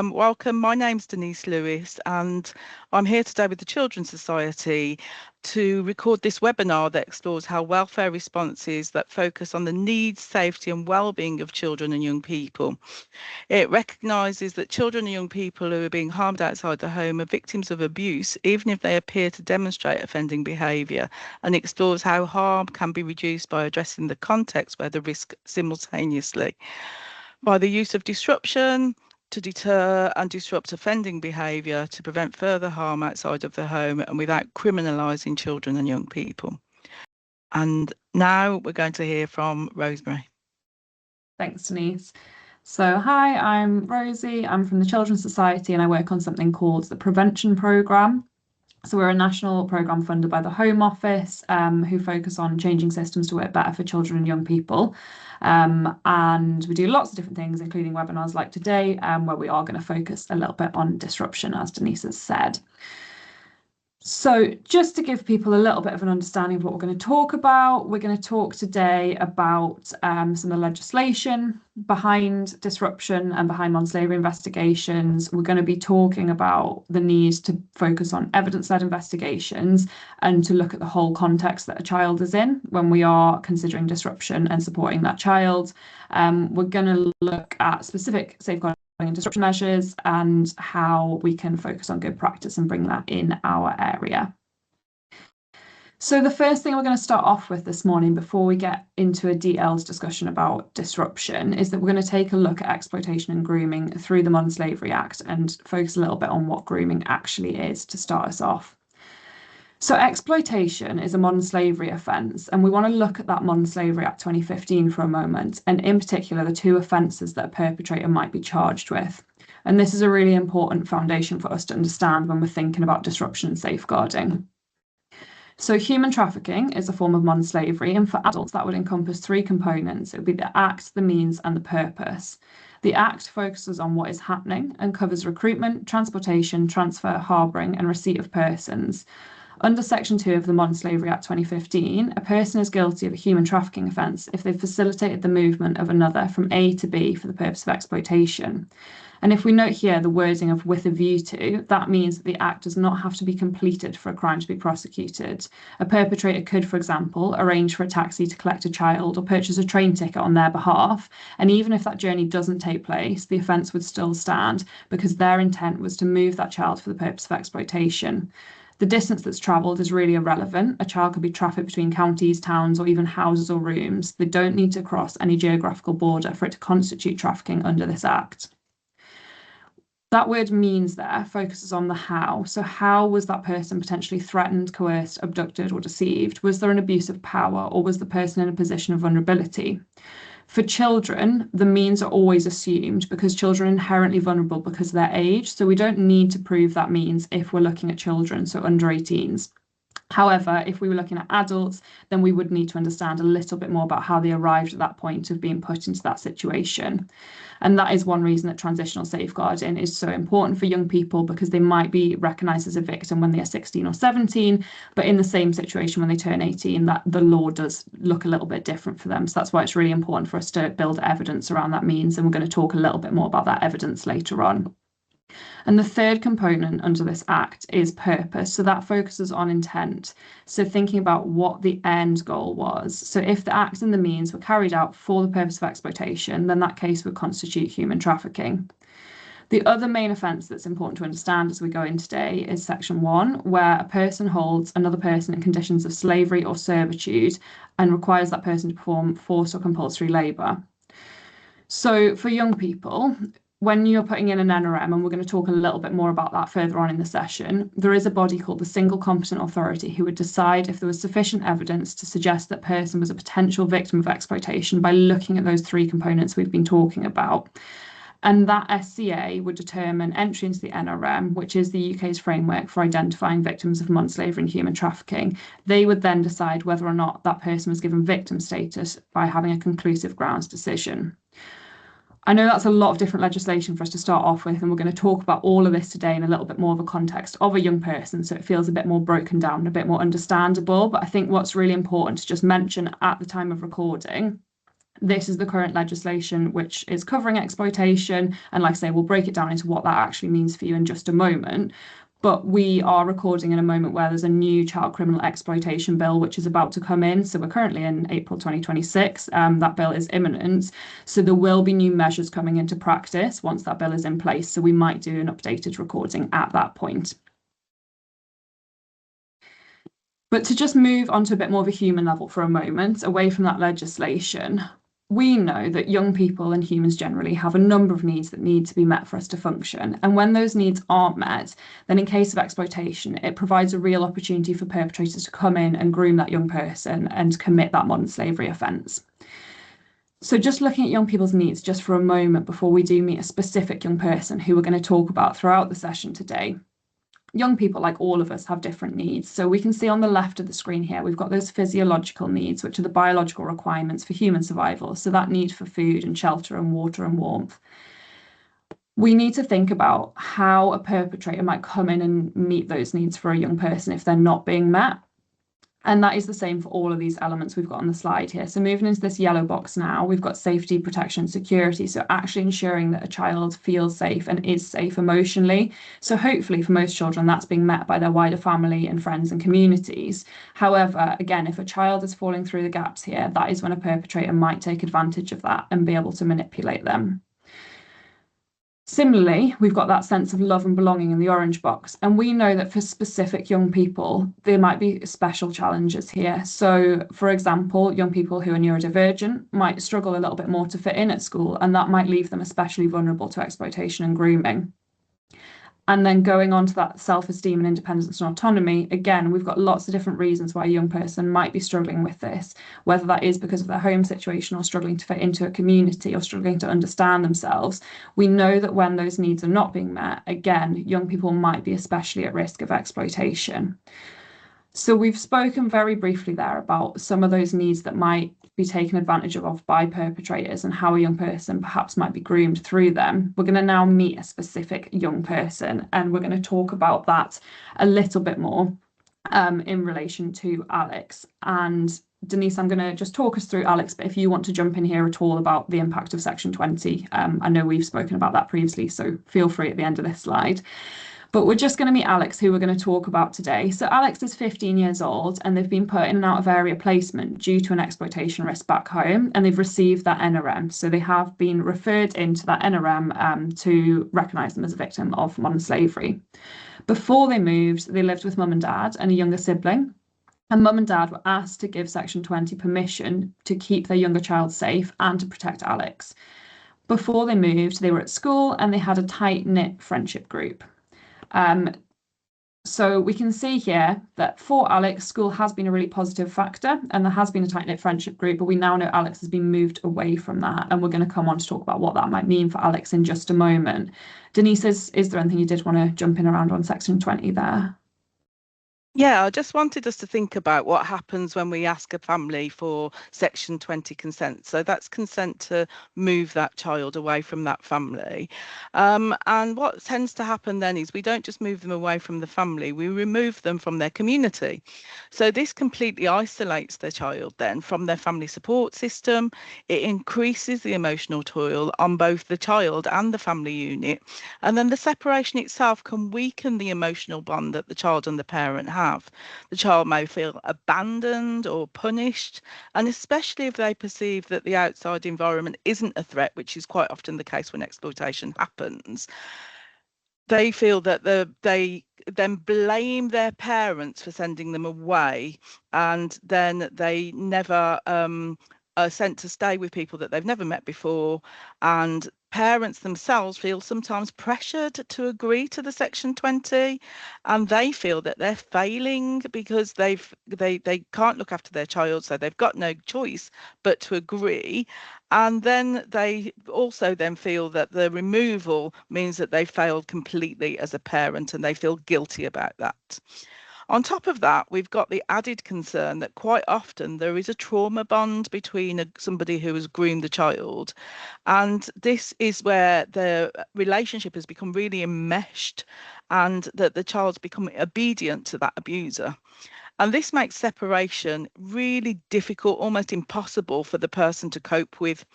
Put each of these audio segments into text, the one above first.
Welcome. My name's Denise Lewis, and I'm here today with the Children's Society to record this webinar that explores how welfare responses that focus on the needs, safety and well-being of children and young people. It recognises that children and young people who are being harmed outside the home are victims of abuse, even if they appear to demonstrate offending behaviour, and explores how harm can be reduced by addressing the context where the risk simultaneously by the use of disruption to deter and disrupt offending behaviour to prevent further harm outside of the home and without criminalising children and young people. And now we're going to hear from Rosemary. Thanks, Denise. So hi, I'm Rosie. I'm from the Children's Society and I work on something called the Prevention Programme. So we're a national programme funded by the Home Office who focus on changing systems to work better for children and young people. And we do lots of different things, including webinars like today, where we are going to focus a little bit on disruption, as Denise has said. So just to give people a little bit of an understanding of what we're going to talk about, we're going to talk today about some of the legislation behind disruption and behind modern slavery investigations. We're going to be talking about the need to focus on evidence-led investigations and to look at the whole context that a child is in when we are considering disruption and supporting that child. We're going to look at specific safeguarding and disruption measures and how we can focus on good practice and bring that in our area. So the first thing we're going to start off with this morning before we get into a DL's discussion about disruption is that we're going to take a look at exploitation and grooming through the Modern Slavery Act and focus a little bit on what grooming actually is to start us off. So exploitation is a modern slavery offence, and we want to look at that Modern Slavery Act 2015 for a moment, and in particular the two offences that a perpetrator might be charged with. And this is a really important foundation for us to understand when we're thinking about disruption and safeguarding. So human trafficking is a form of modern slavery, and for adults that would encompass three components. It would be the act, the means and the purpose. The act focuses on what is happening and covers recruitment, transportation, transfer, harbouring and receipt of persons. Under Section 2 of the Modern Slavery Act 2015, a person is guilty of a human trafficking offence if they've facilitated the movement of another from A to B for the purpose of exploitation. And if we note here the wording of with a view to, that means that the act does not have to be completed for a crime to be prosecuted. A perpetrator could, for example, arrange for a taxi to collect a child or purchase a train ticket on their behalf. And even if that journey doesn't take place, the offence would still stand because their intent was to move that child for the purpose of exploitation. The distance that's travelled is really irrelevant. A child could be trafficked between counties, towns, or even houses or rooms. They don't need to cross any geographical border for it to constitute trafficking under this act. That word means there focuses on the how. So how was that person potentially threatened, coerced, abducted, or deceived? Was there an abuse of power, or was the person in a position of vulnerability? For children, the means are always assumed because children are inherently vulnerable because of their age. So we don't need to prove that means if we're looking at children, so under 18s. However, if we were looking at adults, then we would need to understand a little bit more about how they arrived at that point of being put into that situation. And that is one reason that transitional safeguarding is so important for young people, because they might be recognised as a victim when they are 16 or 17, but in the same situation when they turn 18, that the law does look a little bit different for them. So that's why it's really important for us to build evidence around that means, and we're going to talk a little bit more about that evidence later on. And the third component under this act is purpose. So that focuses on intent. So thinking about what the end goal was. So if the act and the means were carried out for the purpose of exploitation, then that case would constitute human trafficking. The other main offence that's important to understand as we go in today is Section 1, where a person holds another person in conditions of slavery or servitude and requires that person to perform forced or compulsory labour. So for young people, when you're putting in an NRM, and we're going to talk a little bit more about that further on in the session, there is a body called the Single Competent Authority who would decide if there was sufficient evidence to suggest that person was a potential victim of exploitation by looking at those three components we've been talking about. And that SCA would determine entry into the NRM, which is the UK's framework for identifying victims of modern slavery and human trafficking. They would then decide whether or not that person was given victim status by having a conclusive grounds decision. I know that's a lot of different legislation for us to start off with, and we're going to talk about all of this today in a little bit more of a context of a young person, so it feels a bit more broken down, a bit more understandable. But I think what's really important to just mention at the time of recording This is the current legislation which is covering exploitation. And like I say, we'll break it down into what that actually means for you in just a moment. But we are recording in a moment where there's a new child criminal exploitation bill which is about to come in. So we're currently in April 2026. That bill is imminent. So there will be new measures coming into practice once that bill is in place. So we might do an updated recording at that point. But to just move on to a bit more of a human level for a moment, away from that legislation, we know that young people and humans generally have a number of needs that need to be met for us to function. And when those needs aren't met, then in case of exploitation, it provides a real opportunity for perpetrators to come in and groom that young person and commit that modern slavery offence. So just looking at young people's needs just for a moment before we do meet a specific young person who we're going to talk about throughout the session today. Young people, like all of us, have different needs. So we can see on the left of the screen here, we've got those physiological needs, which are the biological requirements for human survival. So that need for food and shelter and water and warmth. We need to think about how a perpetrator might come in and meet those needs for a young person if they're not being met. And that is the same for all of these elements we've got on the slide here. So moving into this yellow box now, we've got safety, protection, security. So actually ensuring that a child feels safe and is safe emotionally. So hopefully for most children, that's being met by their wider family and friends and communities. However, again, if a child is falling through the gaps here, that is when a perpetrator might take advantage of that and be able to manipulate them. Similarly, we've got that sense of love and belonging in the orange box. And we know that for specific young people, there might be special challenges here. So, for example, young people who are neurodivergent might struggle a little bit more to fit in at school, and that might leave them especially vulnerable to exploitation and grooming. And then going on to that self-esteem and independence and autonomy, again, we've got lots of different reasons why a young person might be struggling with this, whether that is because of their home situation or struggling to fit into a community or struggling to understand themselves. We know that when those needs are not being met, again, young people might be especially at risk of exploitation. So we've spoken very briefly there about some of those needs that might be taken advantage of by perpetrators and how a young person perhaps might be groomed through them. We're going to now meet a specific young person, and we're going to talk about that a little bit more in relation to Alex. And Denise, I'm going to just talk us through Alex, but if you want to jump in here at all about the impact of Section 20, I know we've spoken about that previously, so feel free at the end of this slide. But we're just going to meet Alex, who we're going to talk about today. So Alex is 15 years old, and they've been put in and out of area placement due to an exploitation risk back home, and they've received that NRM. So they have been referred into that NRM to recognise them as a victim of modern slavery. Before they moved, they lived with mum and dad and a younger sibling. And mum and dad were asked to give Section 20 permission to keep their younger child safe and to protect Alex. Before they moved, they were at school and they had a tight-knit friendship group. So we can see here that for Alex, school has been a really positive factor and there has been a tight-knit friendship group, but we now know Alex has been moved away from that, and we're going to come on to talk about what that might mean for Alex in just a moment. Denise, is there anything you did want to jump in around on Section 20 there? Yeah, I just wanted us to think about what happens when we ask a family for Section 20 consent. So that's consent to move that child away from that family. And what tends to happen then is we don't just move them away from the family, we remove them from their community. So this completely isolates their child then from their family support system. It increases the emotional toil on both the child and the family unit. And then the separation itself can weaken the emotional bond that the child and the parent have. The child may feel abandoned or punished, and especially if they perceive that the outside environment isn't a threat, which is quite often the case when exploitation happens, they feel that they then blame their parents for sending them away, and then they never are sent to stay with people that they've never met before, and parents themselves feel sometimes pressured to agree to the Section 20, and they feel that they're failing because they can't look after their child, so they've got no choice but to agree. And then they also then feel that the removal means that they failed completely as a parent, and they feel guilty about that. On top of that, we've got the added concern that quite often there is a trauma bond between somebody who has groomed the child, and this is where the relationship has become really enmeshed and that the child's become obedient to that abuser. And this makes separation really difficult, almost impossible for the person to cope with,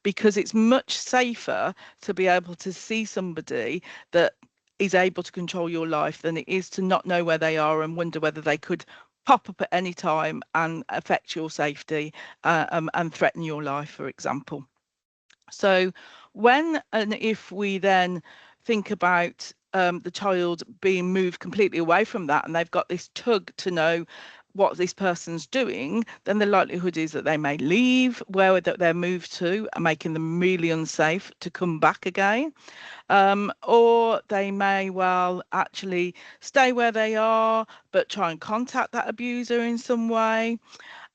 because it's much safer to be able to see somebody that is able to control your life than it is to not know where they are and wonder whether they could pop up at any time and affect your safety and threaten your life, for example. So when and if we then think about the child being moved completely away from that, and they've got this tug to know what this person's doing, then the likelihood is that they may leave where they're moved to, and making them really unsafe to come back again. Or they may well actually stay where they are, but try and contact that abuser in some way.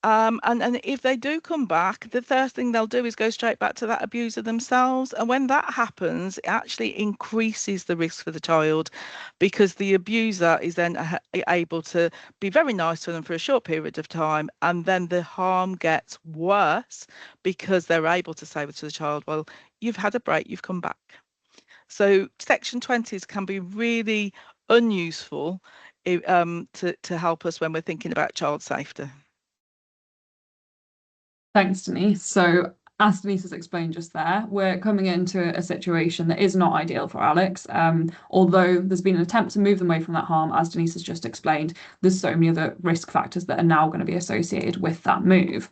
And if they do come back, the first thing they'll do is go straight back to that abuser themselves. And when that happens, it actually increases the risk for the child, because the abuser is then able to be very nice to them for a short period of time. And then the harm gets worse because they're able to say to the child, well, you've had a break, you've come back. So Section 20s can be really unuseful to help us when we're thinking about child safety. Thanks, Denise. So as Denise has explained just there, we're coming into a situation that is not ideal for Alex. Although there's been an attempt to move them away from that harm, as Denise has just explained, there's so many other risk factors that are now going to be associated with that move.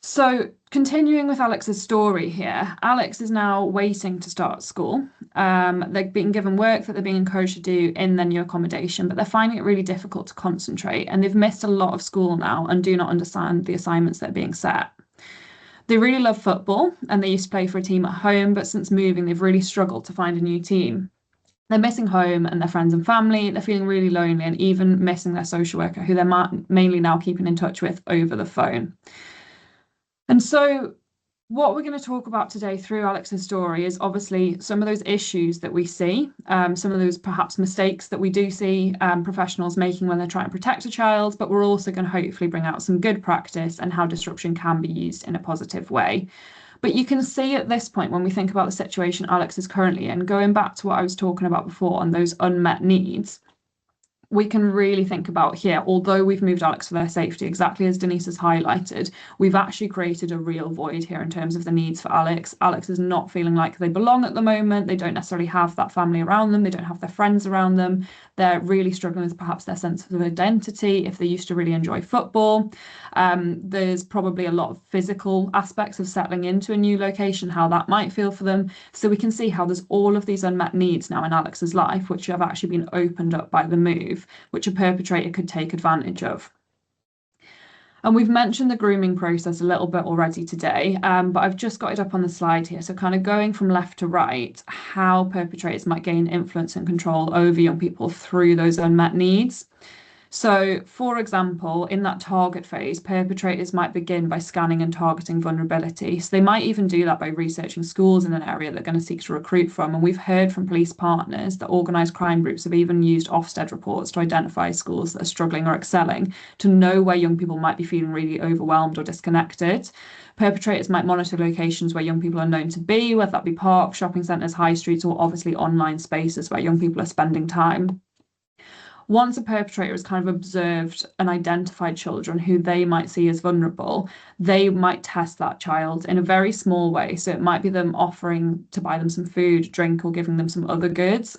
So continuing with Alex's story here, Alex is now waiting to start school. They've been given work that they're being encouraged to do in their new accommodation, but they're finding it really difficult to concentrate, and they've missed a lot of school now and do not understand the assignments that are being set. They really love football and they used to play for a team at home, but since moving, they've really struggled to find a new team. They're missing home and their friends and family. They're feeling really lonely and even missing their social worker, who they're mainly now keeping in touch with over the phone. And so what we're going to talk about today through Alex's story is obviously some of those issues that we see, some of those perhaps mistakes that we do see professionals making when they're trying to protect a child, but we're also going to hopefully bring out some good practice and how disruption can be used in a positive way. But you can see at this point, when we think about the situation Alex is currently in, going back to what I was talking about before on those unmet needs, we can really think about here, although we've moved Alex for their safety, exactly as Denise has highlighted, we've actually created a real void here in terms of the needs for Alex. Alex is not feeling like they belong at the moment. They don't necessarily have that family around them. They don't have their friends around them. They're really struggling with perhaps their sense of identity if they used to really enjoy football. There's probably a lot of physical aspects of settling into a new location, how that might feel for them. So we can see how there's all of these unmet needs now in Alex's life, which have actually been opened up by the move, which a perpetrator could take advantage of. And we've mentioned the grooming process a little bit already today, but I've just got it up on the slide here. So kind of going from left to right, how perpetrators might gain influence and control over young people through those unmet needs. So, for example, in that target phase, perpetrators might begin by scanning and targeting vulnerability. So they might even do that by researching schools in an area they're going to seek to recruit from. And we've heard from police partners that organised crime groups have even used Ofsted reports to identify schools that are struggling or excelling, to know where young people might be feeling really overwhelmed or disconnected. Perpetrators might monitor locations where young people are known to be, whether that be parks, shopping centres, high streets, or obviously online spaces where young people are spending time. Once a perpetrator has kind of observed and identified children who they might see as vulnerable, they might test that child in a very small way. So it might be them offering to buy them some food, drink, or giving them some other goods.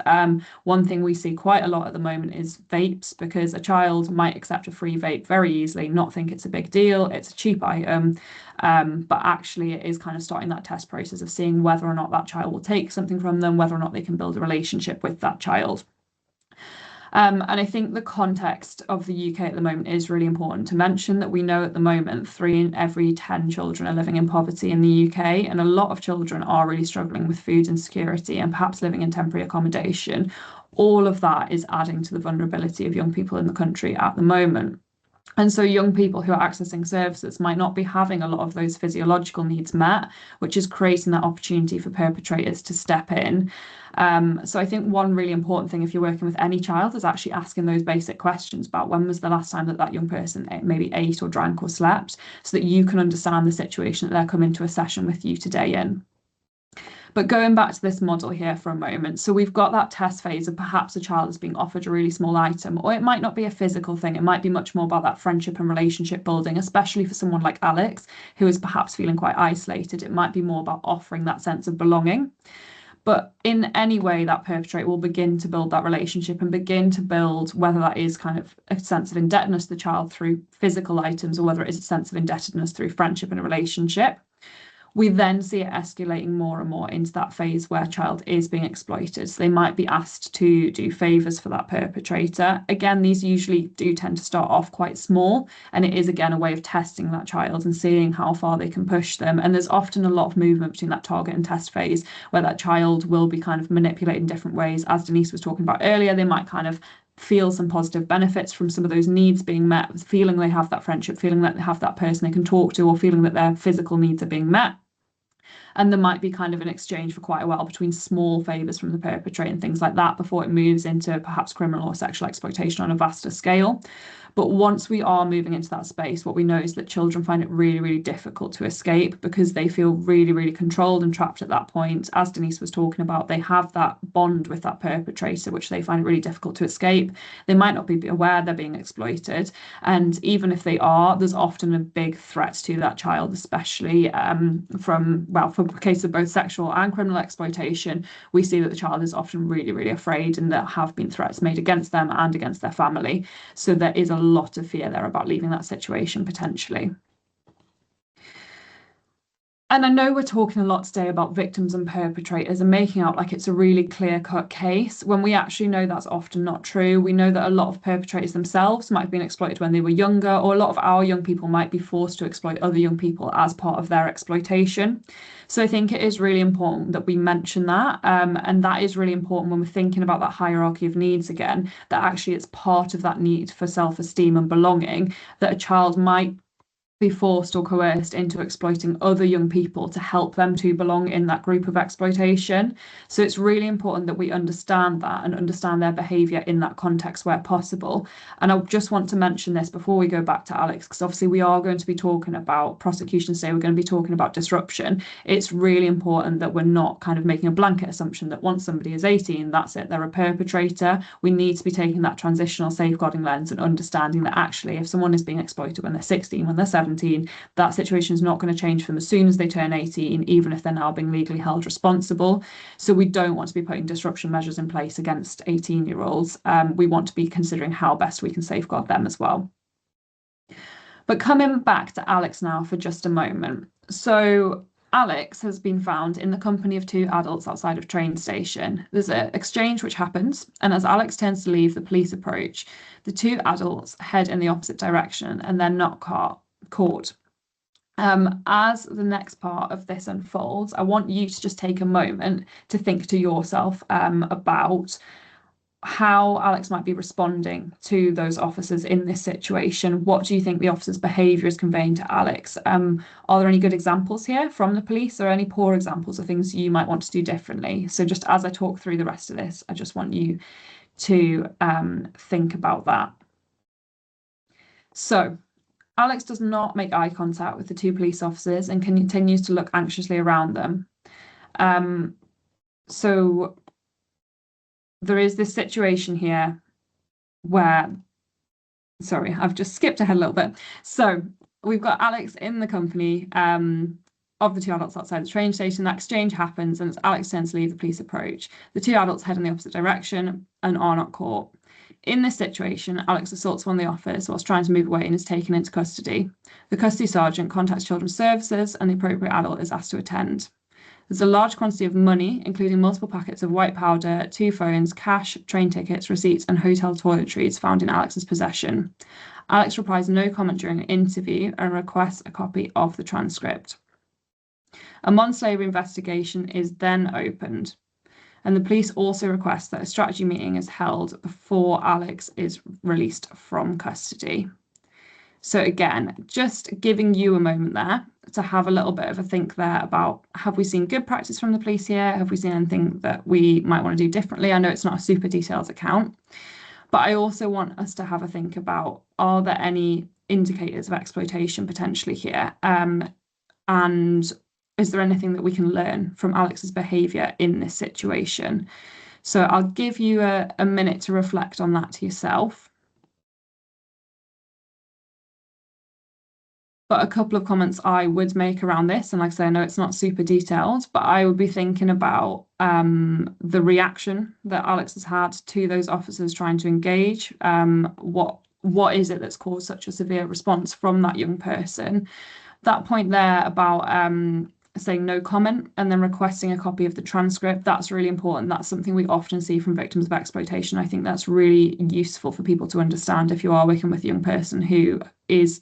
One thing we see quite a lot at the moment is vapes, because a child might accept a free vape very easily, not think it's a big deal, it's a cheap item, but actually it is kind of starting that test process of seeing whether or not that child will take something from them, whether or not they can build a relationship with that child. And I think the context of the UK at the moment is really important to mention, that we know at the moment 3 in every 10 children are living in poverty in the UK, and a lot of children are really struggling with food insecurity and perhaps living in temporary accommodation. All of that is adding to the vulnerability of young people in the country at the moment. And so young people who are accessing services might not be having a lot of those physiological needs met, which is creating that opportunity for perpetrators to step in. So I think one really important thing if you're working with any child is actually asking those basic questions about when was the last time that that young person maybe ate or drank or slept, so that you can understand the situation that they're coming to a session with you today in. But going back to this model here for a moment, so we've got that test phase of perhaps a child is being offered a really small item, or it might not be a physical thing. It might be much more about that friendship and relationship building, especially for someone like Alex, who is perhaps feeling quite isolated. It might be more about offering that sense of belonging. But in any way, that perpetrator will begin to build that relationship and begin to build, whether that is kind of a sense of indebtedness to the child through physical items, or whether it is a sense of indebtedness through friendship and a relationship. We then see it escalating more and more into that phase where a child is being exploited. So they might be asked to do favours for that perpetrator. Again, these usually do tend to start off quite small, and it is again a way of testing that child and seeing how far they can push them. And there's often a lot of movement between that target and test phase where that child will be kind of manipulated in different ways. As Denise was talking about earlier, they might kind of feel some positive benefits from some of those needs being met, feeling they have that friendship, feeling that they have that person they can talk to, or feeling that their physical needs are being met. And there might be kind of an exchange for quite a while between small favours from the perpetrator and things like that before it moves into perhaps criminal or sexual exploitation on a vaster scale. But once we are moving into that space, what we know is that children find it really, really difficult to escape because they feel really, really controlled and trapped at that point. As Denise was talking about, they have that bond with that perpetrator, which they find it really difficult to escape. They might not be aware they're being exploited. And even if they are, there's often a big threat to that child, especially for the case of both sexual and criminal exploitation. We see that the child is often really, really afraid, and there have been threats made against them and against their family. So there is a lot of fear there about leaving that situation potentially. And I know we're talking a lot today about victims and perpetrators and making out like it's a really clear-cut case, when we actually know that's often not true. We know that a lot of perpetrators themselves might have been exploited when they were younger, or a lot of our young people might be forced to exploit other young people as part of their exploitation. So I think it is really important that we mention that, and that is really important when we're thinking about that hierarchy of needs again, that actually it's part of that need for self-esteem and belonging, that a child might be forced or coerced into exploiting other young people to help them to belong in that group of exploitation. So it's really important that we understand that and understand their behaviour in that context where possible. And I just want to mention this before we go back to Alex, because obviously we are going to be talking about prosecution today, we're going to be talking about disruption. It's really important that we're not kind of making a blanket assumption that once somebody is 18, that's it, they're a perpetrator. We need to be taking that transitional safeguarding lens and understanding that actually if someone is being exploited when they're 16, when they're 17, that situation is not going to change from as soon as they turn 18, even if they're now being legally held responsible. So we don't want to be putting disruption measures in place against 18-year-olds. We want to be considering how best we can safeguard them as well. But coming back to Alex now for just a moment. So Alex has been found in the company of two adults outside of a train station. There's an exchange which happens, and as Alex turns to leave, the police approach. The two adults head in the opposite direction and they're not caught. As the next part of this unfolds, I want you to just take a moment to think to yourself about how Alex might be responding to those officers in this situation. What do you think the officer's behaviour is conveying to Alex? Are there any good examples here from the police, or any poor examples of things you might want to do differently? So just as I talk through the rest of this, I just want you to think about that. So Alex does not make eye contact with the two police officers and continues to look anxiously around them. So there is this situation here where, sorry, I've just skipped ahead a little bit. So we've got Alex in the company of the two adults outside the train station. That exchange happens, and as Alex turns to leave, the police approach. The two adults head in the opposite direction and are not caught. In this situation, Alex assaults one of the officers whilst trying to move away and is taken into custody. The custody sergeant contacts Children's Services and the appropriate adult is asked to attend. There's a large quantity of money, including multiple packets of white powder, 2 phones, cash, train tickets, receipts and hotel toiletries found in Alex's possession. Alex replies no comment during an interview and requests a copy of the transcript. A modern slavery investigation is then opened. And the police also request that a strategy meeting is held before Alex is released from custody. So again, just giving you a moment there to have a little bit of a think there about, have we seen good practice from the police here? Have we seen anything that we might want to do differently? I know it's not a super detailed account, but I also want us to have a think about, are there any indicators of exploitation potentially here? And is there anything that we can learn from Alex's behaviour in this situation? So I'll give you a minute to reflect on that to yourself. But a couple of comments I would make around this, and like I say, I know it's not super detailed, but I would be thinking about the reaction that Alex has had to those officers trying to engage. What is it that's caused such a severe response from that young person? That point there about saying no comment and then requesting a copy of the transcript, that's really important. That's something we often see from victims of exploitation. I think that's really useful for people to understand if you are working with a young person who is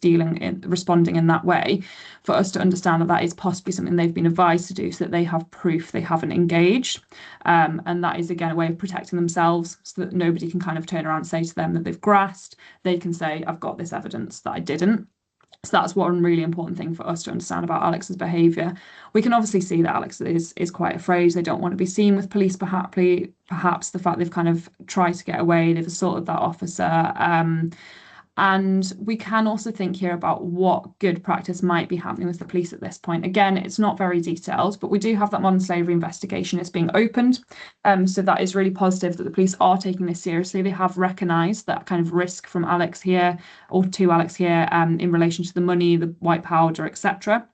responding in that way, for us to understand that that is possibly something they've been advised to do so that they have proof they haven't engaged. And that is, again, a way of protecting themselves so that nobody can kind of turn around and say to them that they've grasped. They can say, I've got this evidence that I didn't. So that's one really important thing for us to understand about Alex's behaviour. We can obviously see that Alex is quite afraid. They don't want to be seen with police, perhaps the fact they've kind of tried to get away, they've assaulted that officer. And we can also think here about what good practice might be happening with the police at this point. Again, it's not very detailed, but we do have that modern slavery investigation is being opened. So that is really positive that the police are taking this seriously. They have recognised that kind of risk from Alex here, or to Alex here, in relation to the money, the white powder, etc.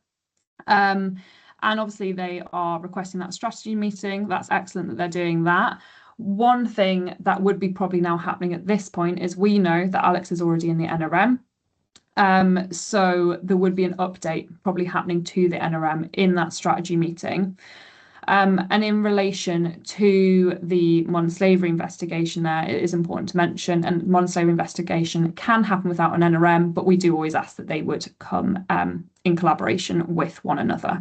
And obviously they are requesting that strategy meeting. That's excellent that they're doing that. One thing that would be probably now happening at this point is we know that Alex is already in the NRM. So there would be an update probably happening to the NRM in that strategy meeting. And in relation to the modern slavery investigation there, it is important to mention, and modern slavery investigation can happen without an NRM, but we do always ask that they would come in collaboration with one another.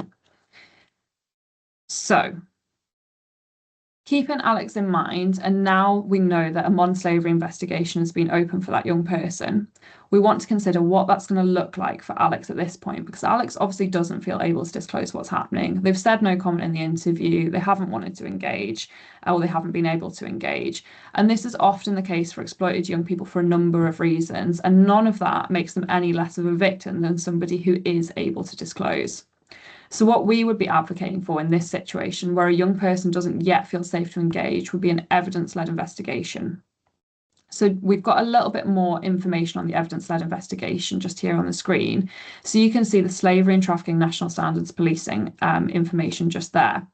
So, keeping Alex in mind, and now we know that a modern slavery investigation has been open for that young person, we want to consider what that's going to look like for Alex at this point, because Alex obviously doesn't feel able to disclose what's happening. They've said no comment in the interview, they haven't wanted to engage, or they haven't been able to engage. And this is often the case for exploited young people for a number of reasons, and none of that makes them any less of a victim than somebody who is able to disclose. So what we would be advocating for in this situation, where a young person doesn't yet feel safe to engage, would be an evidence-led investigation. So we've got a little bit more information on the evidence-led investigation just here on the screen. So you can see the Slavery and Trafficking National Standards Policing information just there.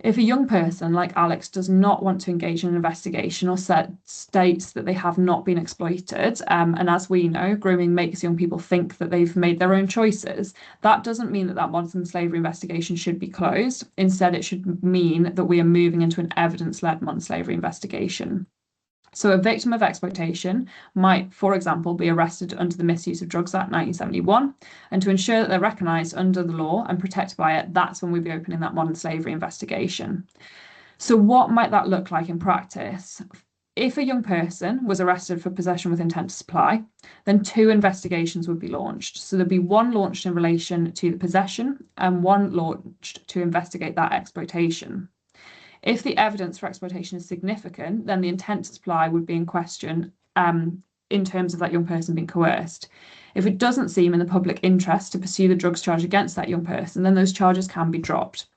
If a young person like Alex does not want to engage in an investigation or states that they have not been exploited, and as we know, grooming makes young people think that they've made their own choices, that doesn't mean that that modern slavery investigation should be closed. Instead, it should mean that we are moving into an evidence-led modern slavery investigation. So a victim of exploitation might, for example, be arrested under the Misuse of Drugs Act 1971, and to ensure that they're recognised under the law and protected by it, that's when we'd be opening that modern slavery investigation. So what might that look like in practice? If a young person was arrested for possession with intent to supply, then 2 investigations would be launched. So there'd be one launched in relation to the possession and one launched to investigate that exploitation. If the evidence for exploitation is significant, then the intent to supply would be in question in terms of that young person being coerced. If it doesn't seem in the public interest to pursue the drugs charge against that young person, then those charges can be dropped.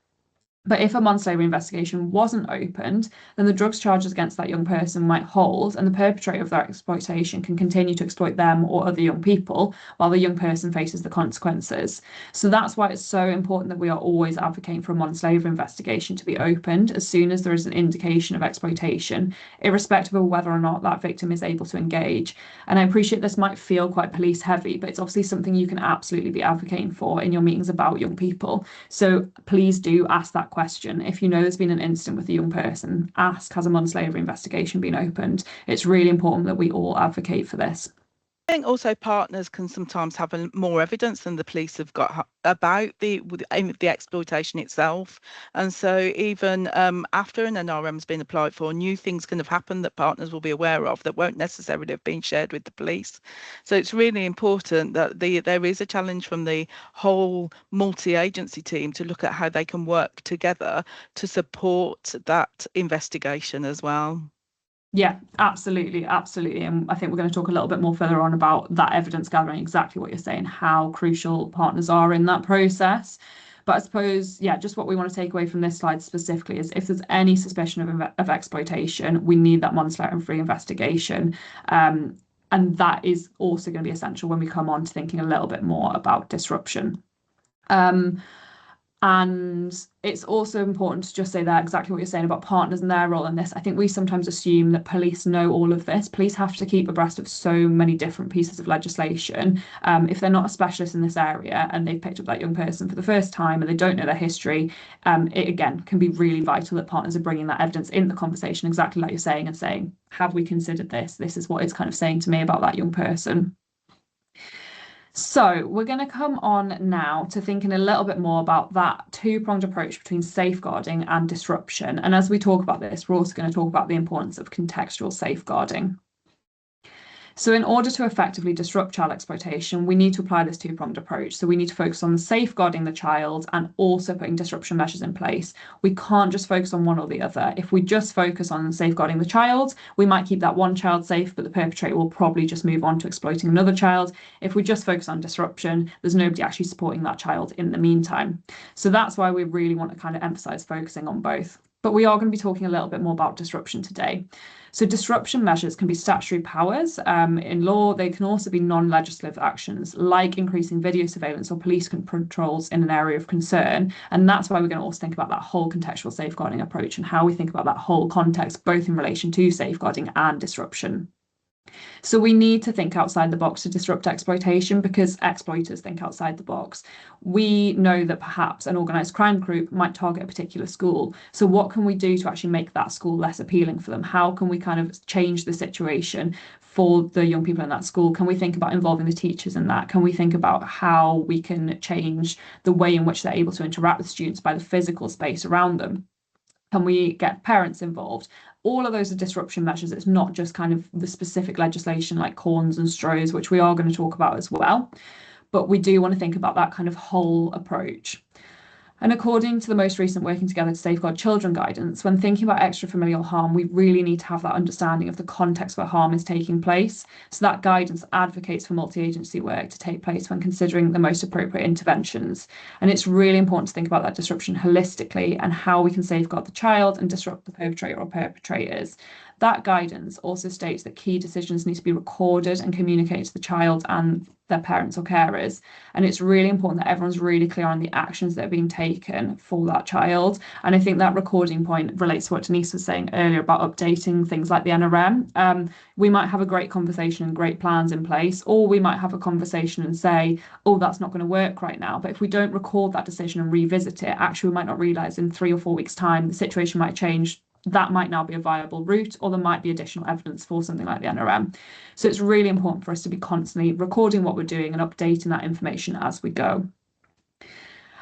But if a modern slavery investigation wasn't opened, then the drugs charges against that young person might hold, and the perpetrator of that exploitation can continue to exploit them or other young people while the young person faces the consequences. So that's why it's so important that we are always advocating for a modern slavery investigation to be opened as soon as there is an indication of exploitation, irrespective of whether or not that victim is able to engage. And I appreciate this might feel quite police heavy, but it's obviously something you can absolutely be advocating for in your meetings about young people. So please do ask that question. If you know there's been an incident with a young person, ask, has a modern slavery investigation been opened? It's really important that we all advocate for this. I think also partners can sometimes have more evidence than the police have got about the exploitation itself, and so even after an NRM has been applied for, new things can have happened that partners will be aware of that won't necessarily have been shared with the police. So it's really important that there is a challenge from the whole multi-agency team to look at how they can work together to support that investigation as well. Yeah, absolutely, absolutely. And I think we're going to talk a little bit more further on about that evidence gathering, exactly what you're saying, how crucial partners are in that process. But I suppose, yeah, just what we want to take away from this slide specifically is if there's any suspicion of exploitation, we need that monster and free investigation. And that is also going to be essential when we come on to thinking a little bit more about disruption. And it's also important to just say that exactly what you're saying about partners and their role in this. I think we sometimes assume that police know all of this. Police have to keep abreast of so many different pieces of legislation. If they're not a specialist in this area and they've picked up that young person for the first time and they don't know their history, it again can be really vital that partners are bringing that evidence in the conversation, exactly like you're saying, and saying, have we considered this? This is what it's kind of saying to me about that young person. So we're going to come on now to thinking a little bit more about that two-pronged approach between safeguarding and disruption. And as we talk about this, we're also going to talk about the importance of contextual safeguarding. So in order to effectively disrupt child exploitation, we need to apply this two-pronged approach. So we need to focus on safeguarding the child and also putting disruption measures in place. We can't just focus on one or the other. If we just focus on safeguarding the child, we might keep that one child safe, but the perpetrator will probably just move on to exploiting another child. If we just focus on disruption, there's nobody actually supporting that child in the meantime. So that's why we really want to kind of emphasize focusing on both. But we are going to be talking a little bit more about disruption today. So disruption measures can be statutory powers. In law, they can also be non-legislative actions like increasing video surveillance or police controls in an area of concern. And that's why we're going to also think about that whole contextual safeguarding approach and how we think about that whole context, both in relation to safeguarding and disruption. So we need to think outside the box to disrupt exploitation because exploiters think outside the box. We know that perhaps an organised crime group might target a particular school. So what can we do to actually make that school less appealing for them? How can we kind of change the situation for the young people in that school? Can we think about involving the teachers in that? Can we think about how we can change the way in which they're able to interact with students by the physical space around them? Can we get parents involved? All of those are disruption measures. It's not just kind of the specific legislation like corns and straws, which we are going to talk about as well. But we do want to think about that kind of whole approach. And according to the most recent Working Together to Safeguard Children guidance, when thinking about extrafamilial harm, we really need to have that understanding of the context where harm is taking place. So that guidance advocates for multi-agency work to take place when considering the most appropriate interventions. And it's really important to think about that disruption holistically and how we can safeguard the child and disrupt the perpetrator or perpetrators. That guidance also states that key decisions need to be recorded and communicated to the child and their parents or carers. And it's really important that everyone's really clear on the actions that are being taken for that child. And I think that recording point relates to what Denise was saying earlier about updating things like the NRM. We might have a great conversation and great plans in place, or we might have a conversation and say, oh, that's not going to work right now. But if we don't record that decision and revisit it, actually we might not realise in 3 or 4 weeks' time, the situation might change. That might now be a viable route, or there might be additional evidence for something like the NRM. So it's really important for us to be constantly recording what we're doing and updating that information as we go.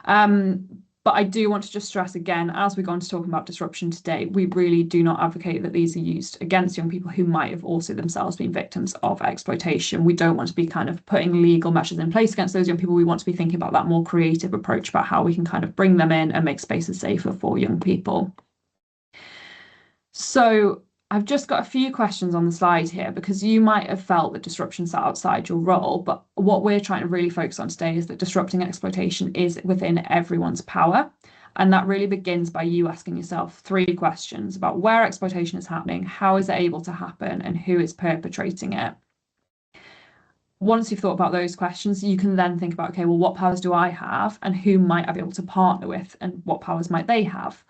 But I do want to just stress again, as we go on to talking about disruption today, we really do not advocate that these are used against young people who might have also themselves been victims of exploitation. We don't want to be kind of putting legal measures in place against those young people. We want to be thinking about that more creative approach about how we can kind of bring them in and make spaces safer for young people. So I've just got a few questions on the slide here because you might have felt that disruption sat outside your role, but what we're trying to really focus on today is that disrupting exploitation is within everyone's power. And that really begins by you asking yourself 3 questions about where exploitation is happening, how is it able to happen, and who is perpetrating it. Once you've thought about those questions, you can then think about, okay, well, what powers do I have and who might I be able to partner with and what powers might they have?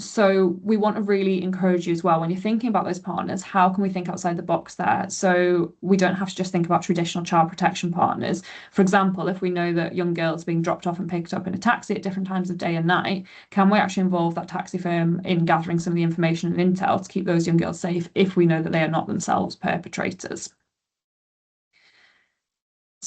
So we want to really encourage you as well when you're thinking about those partners, how can we think outside the box there? So we don't have to just think about traditional child protection partners. For example, if we know that young girls are being dropped off and picked up in a taxi at different times of day and night, can we actually involve that taxi firm in gathering some of the information and intel to keep those young girls safe if we know that they are not themselves perpetrators?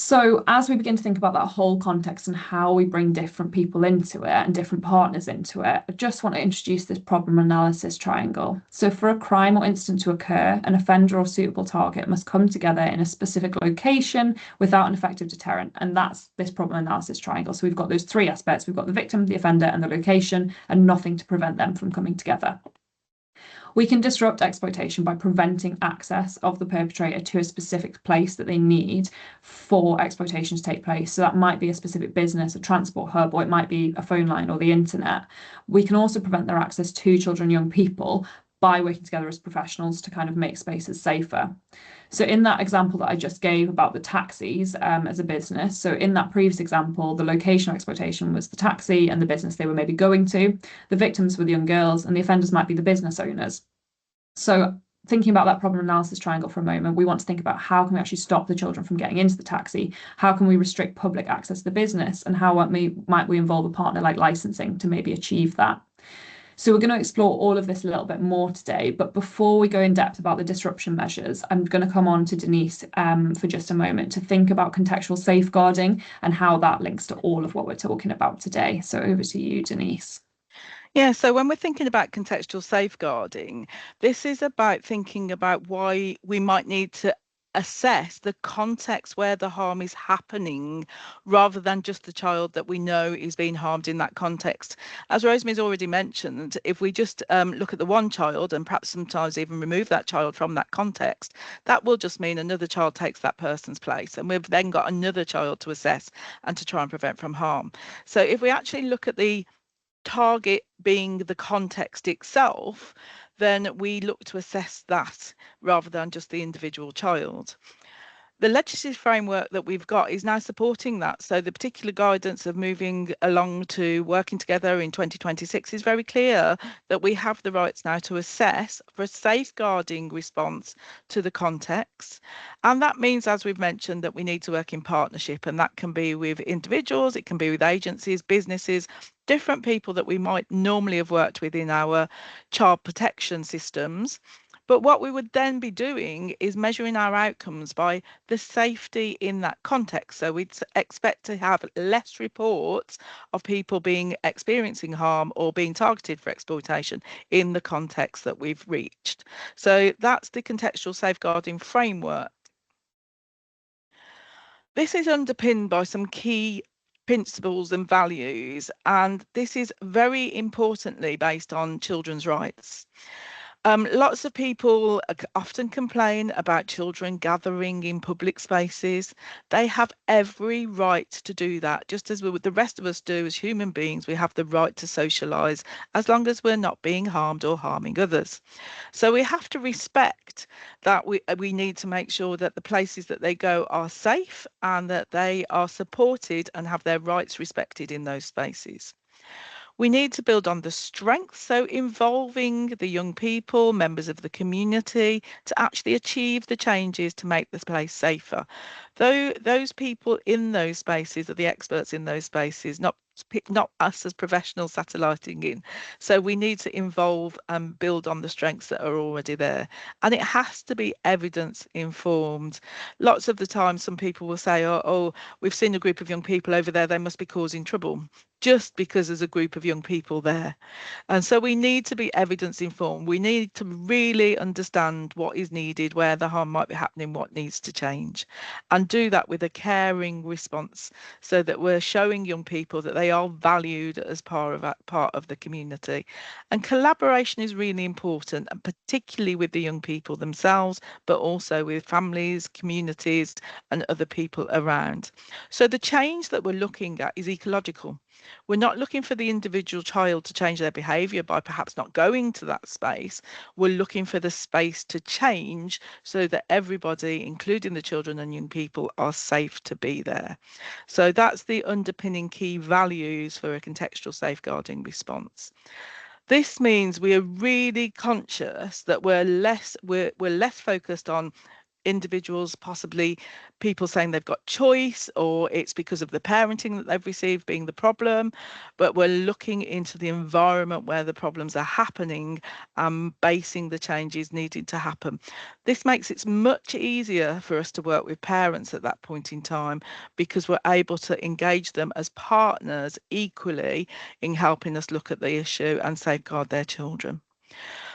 So as we begin to think about that whole context and how we bring different people into it and different partners into it, I just want to introduce this problem analysis triangle. So for a crime or incident to occur, an offender or suitable target must come together in a specific location without an effective deterrent. And that's this problem analysis triangle. So we've got those 3 aspects. We've got the victim, the offender, and the location, and nothing to prevent them from coming together. We can disrupt exploitation by preventing access of the perpetrator to a specific place that they need for exploitation to take place. So that might be a specific business, a transport hub, or it might be a phone line or the internet. We can also prevent their access to children and young people by working together as professionals to kind of make spaces safer. So in that example that I just gave about the taxis as a business, so in that previous example, the location of exploitation was the taxi and the business they were maybe going to. The victims were the young girls and the offenders might be the business owners. So thinking about that problem analysis triangle for a moment, we want to think about how can we actually stop the children from getting into the taxi? How can we restrict public access to the business? And how might we involve a partner like licensing to maybe achieve that? So we're going to explore all of this a little bit more today. But before we go in depth about the disruption measures, I'm going to come on to Denise for just a moment to think about contextual safeguarding and how that links to all of what we're talking about today. So over to you, Denise. Yeah, so when we're thinking about contextual safeguarding, this is about thinking about why we might need to assess the context where the harm is happening rather than just the child that we know is being harmed in that context. As Rosemary's already mentioned, if we just look at the one child and perhaps sometimes even remove that child from that context, that will just mean another child takes that person's place, and we've then got another child to assess and to try and prevent from harm. So if we actually look at the target being the context itself, then we look to assess that rather than just the individual child. The legislative framework that we've got is now supporting that. So the particular guidance of moving along to working together in 2026 is very clear that we have the rights now to assess for a safeguarding response to the context. And that means, as we've mentioned, that we need to work in partnership, and that can be with individuals, it can be with agencies, businesses, different people that we might normally have worked with in our child protection systems. But what we would then be doing is measuring our outcomes by the safety in that context. So we'd expect to have less reports of people experiencing harm or being targeted for exploitation in the context that we've reached. So that's the contextual safeguarding framework. This is underpinned by some key principles and values, and this is very importantly based on children's rights. Lots of people often complain about children gathering in public spaces. They have every right to do that, just as the rest of us do as human beings. We have the right to socialise as long as we're not being harmed or harming others. So we have to respect that we need to make sure that the places that they go are safe and that they are supported and have their rights respected in those spaces. We need to build on the strengths, so involving the young people, members of the community, to actually achieve the changes to make this place safer. Though those people in those spaces are the experts in those spaces, not us as professionals satelliting in. So we need to involve and build on the strengths that are already there. And it has to be evidence informed. Lots of the time, some people will say, oh, we've seen a group of young people over there, they must be causing trouble, just because there's a group of young people there. And so we need to be evidence informed. We need to really understand what is needed, where the harm might be happening, what needs to change, and do that with a caring response so that we're showing young people that they are valued as part of the community. And collaboration is really important, and particularly with the young people themselves, but also with families, communities, and other people around. So the change that we're looking at is ecological. We're not looking for the individual child to change their behaviour by perhaps not going to that space. We're looking for the space to change so that everybody, including the children and young people, are safe to be there. So that's the underpinning key values for a contextual safeguarding response. This means we are really conscious that we're less focused on individuals, possibly people saying they've got choice or it's because of the parenting that they've received being the problem, but we're looking into the environment where the problems are happening and basing the changes needed to happen. This makes it much easier for us to work with parents at that point in time because we're able to engage them as partners equally in helping us look at the issue and safeguard their children.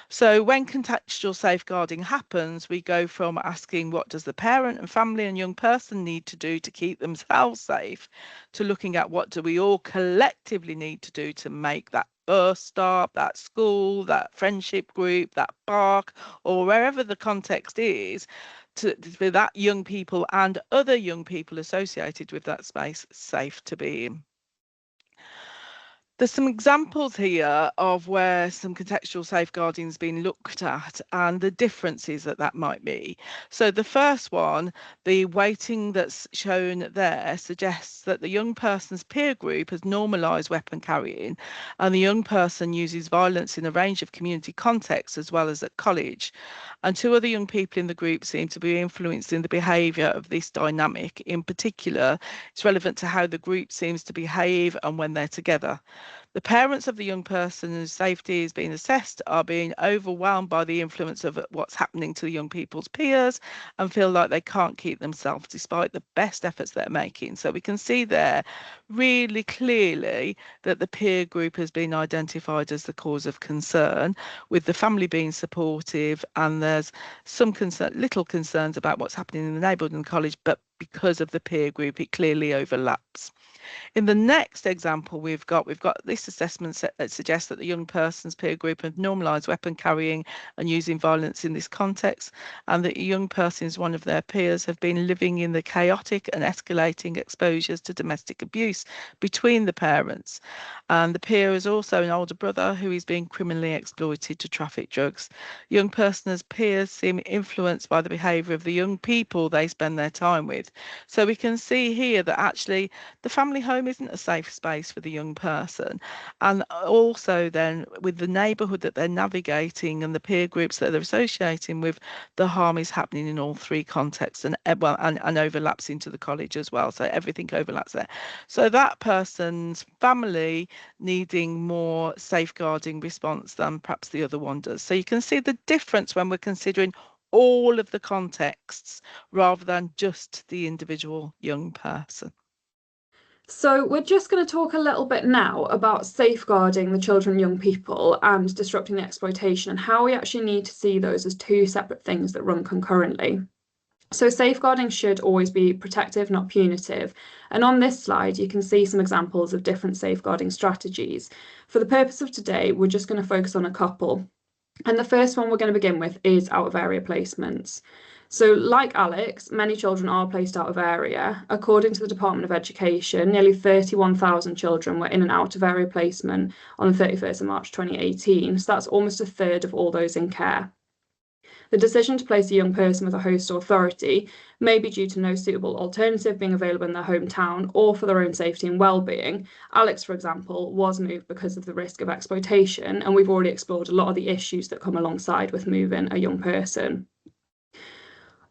So when contextual safeguarding happens, we go from asking what does the parent and family and young person need to do to keep themselves safe, to looking at what do we all collectively need to do to make that bus stop, that school, that friendship group, that park, or wherever the context is, for that young people and other young people associated with that space safe to be in. There's some examples here of where some contextual safeguarding has been looked at and the differences that that might be. So the first one, the weighting that's shown there suggests that the young person's peer group has normalised weapon carrying, and the young person uses violence in a range of community contexts as well as at college. And two other young people in the group seem to be influencing the behaviour of this dynamic. In particular, it's relevant to how the group seems to behave and when they're together. The parents of the young person whose safety is being assessed are being overwhelmed by the influence of what's happening to the young people's peers and feel like they can't keep themselves despite the best efforts they're making. So we can see there really clearly that the peer group has been identified as the cause of concern, with the family being supportive, and there's some little concerns about what's happening in the neighbourhood and college, but because of the peer group, it clearly overlaps. In the next example, we've got this assessment that suggests that the young person's peer group have normalised weapon carrying and using violence in this context, and that a young person's one of their peers have been living in the chaotic and escalating exposures to domestic abuse between the parents. And the peer is also an older brother who is being criminally exploited to traffic drugs. Young person's peers seem influenced by the behaviour of the young people they spend their time with. So we can see here that actually the family home isn't a safe space for the young person. And also then with the neighbourhood that they're navigating and the peer groups that they're associating with, the harm is happening in all three contexts and overlaps into the college as well. So everything overlaps there. So that person's family needing more safeguarding response than perhaps the other one does. So you can see the difference when we're considering all of the contexts rather than just the individual young person. So we're just going to talk a little bit now about safeguarding the children and young people and disrupting the exploitation, and how we actually need to see those as two separate things that run concurrently. So safeguarding should always be protective, not punitive. And on this slide, you can see some examples of different safeguarding strategies. For the purpose of today, we're just going to focus on a couple. And the first one we're going to begin with is out of area placements. So like Alex, many children are placed out of area. According to the Department of Education, nearly 31,000 children were in an out of area placement on the 31st of March 2018. So that's almost a third of all those in care. The decision to place a young person with a host authority may be due to no suitable alternative being available in their hometown or for their own safety and well-being. Alex, for example, was moved because of the risk of exploitation, and we've already explored a lot of the issues that come alongside with moving a young person.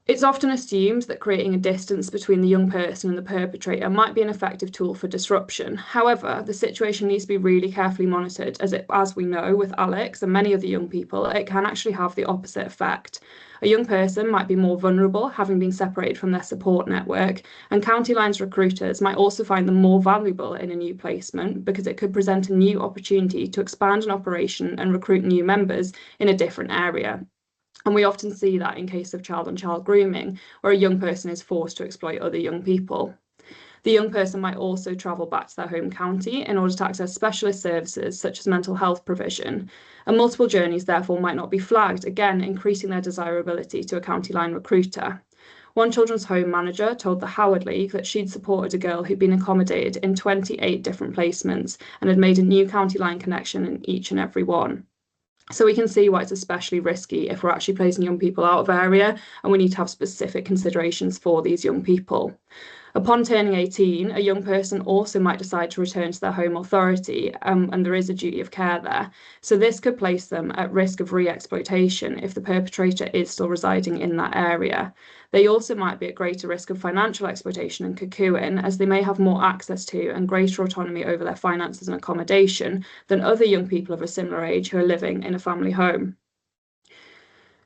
It's often assumed that creating a distance between the young person and the perpetrator might be an effective tool for disruption. However, the situation needs to be really carefully monitored, as we know with Alex and many other young people, it can actually have the opposite effect. A young person might be more vulnerable, having been separated from their support network, and County Lines recruiters might also find them more valuable in a new placement because it could present a new opportunity to expand an operation and recruit new members in a different area. And we often see that in case of child-on-child grooming, where a young person is forced to exploit other young people. The young person might also travel back to their home county in order to access specialist services such as mental health provision. And multiple journeys therefore might not be flagged, again increasing their desirability to a County Line recruiter. One children's home manager told the Howard League that she'd supported a girl who'd been accommodated in 28 different placements and had made a new County Line connection in each and every one. So we can see why it's especially risky if we're actually placing young people out of area, and we need to have specific considerations for these young people. Upon turning 18, a young person also might decide to return to their home authority, and there is a duty of care there. So this could place them at risk of re-exploitation if the perpetrator is still residing in that area. They also might be at greater risk of financial exploitation and cocoon, as they may have more access to and greater autonomy over their finances and accommodation than other young people of a similar age who are living in a family home.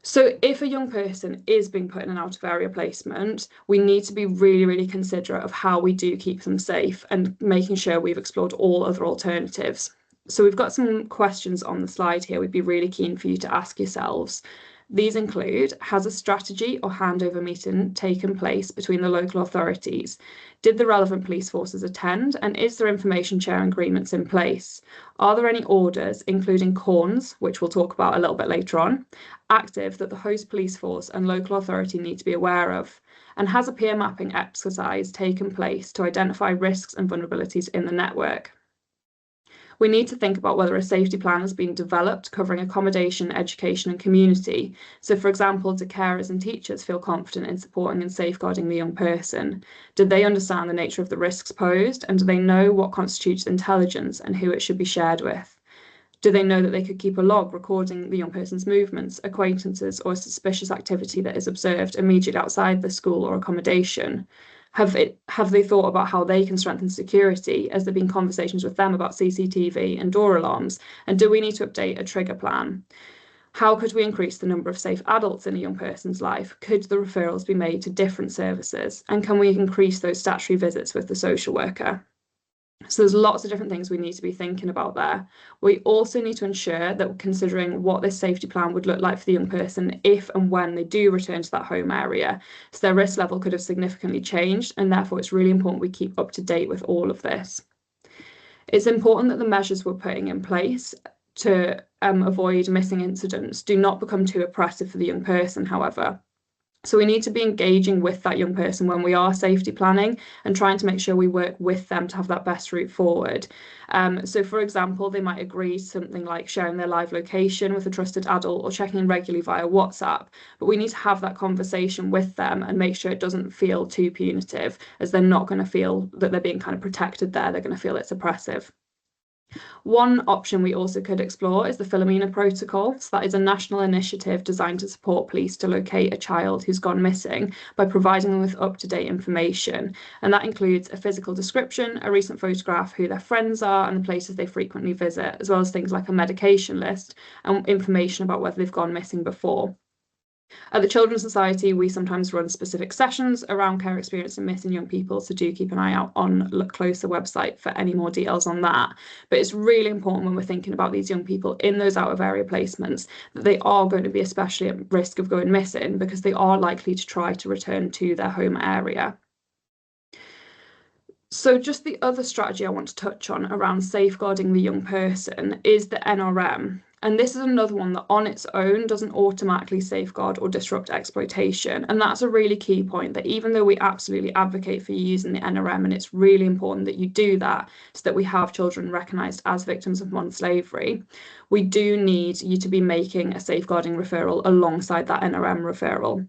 So if a young person is being put in an out of area placement, we need to be really, really considerate of how we do keep them safe and making sure we've explored all other alternatives. So we've got some questions on the slide here we'd be really keen for you to ask yourselves. These include, has a strategy or handover meeting taken place between the local authorities? Did the relevant police forces attend? And is there information sharing agreements in place? Are there any orders, including corns, which we'll talk about a little bit later on, active that the host police force and local authority need to be aware of? And has a peer mapping exercise taken place to identify risks and vulnerabilities in the network? We need to think about whether a safety plan has been developed covering accommodation, education and community. So for example, do carers and teachers feel confident in supporting and safeguarding the young person? Did they understand the nature of the risks posed, and do they know what constitutes intelligence and who it should be shared with? Do they know that they could keep a log recording the young person's movements, acquaintances or suspicious activity that is observed immediately outside the school or accommodation? Have they thought about how they can strengthen security? Has there been conversations with them about CCTV and door alarms? And do we need to update a trigger plan? How could we increase the number of safe adults in a young person's life? Could the referrals be made to different services? And can we increase those statutory visits with the social worker? So there's lots of different things we need to be thinking about there. We also need to ensure that we're considering what this safety plan would look like for the young person if and when they do return to that home area. So their risk level could have significantly changed, and therefore it's really important we keep up to date with all of this. It's important that the measures we're putting in place to avoid missing incidents do not become too oppressive for the young person, however. So we need to be engaging with that young person when we are safety planning and trying to make sure we work with them to have that best route forward. So for example, they might agree something like sharing their live location with a trusted adult or checking in regularly via WhatsApp. But we need to have that conversation with them and make sure it doesn't feel too punitive, as they're not going to feel that they're being kind of protected there. They're going to feel it's oppressive. One option we also could explore is the Philomena Protocol. So that is a national initiative designed to support police to locate a child who's gone missing by providing them with up-to-date information. And that includes a physical description, a recent photograph, who their friends are and the places they frequently visit, as well as things like a medication list and information about whether they've gone missing before. At the Children's Society, we sometimes run specific sessions around care experience and missing young people, so do keep an eye out on Look Closer website for any more details on that. But it's really important when we're thinking about these young people in those out of area placements that they are going to be especially at risk of going missing because they are likely to try to return to their home area. So just the other strategy I want to touch on around safeguarding the young person is the NRM. And this is another one that on its own doesn't automatically safeguard or disrupt exploitation. And that's a really key point, that even though we absolutely advocate for you using the NRM, and it's really important that you do that so that we have children recognised as victims of modern slavery, we do need you to be making a safeguarding referral alongside that NRM referral.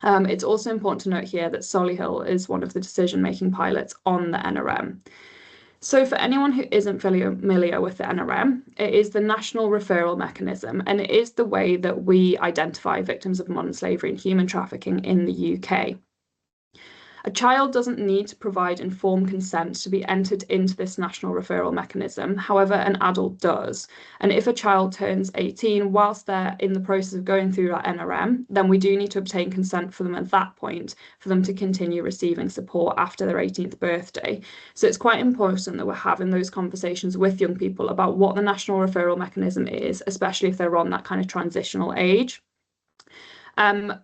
It's also important to note here that Solihull is one of the decision-making pilots on the NRM. So for anyone who isn't familiar with the NRM, it is the National Referral Mechanism, and it is the way that we identify victims of modern slavery and human trafficking in the UK. A child doesn't need to provide informed consent to be entered into this national referral mechanism. However, an adult does. And if a child turns 18 whilst they're in the process of going through that NRM, then we do need to obtain consent for them at that point for them to continue receiving support after their 18th birthday. So it's quite important that we're having those conversations with young people about what the national referral mechanism is, especially if they're on that kind of transitional age.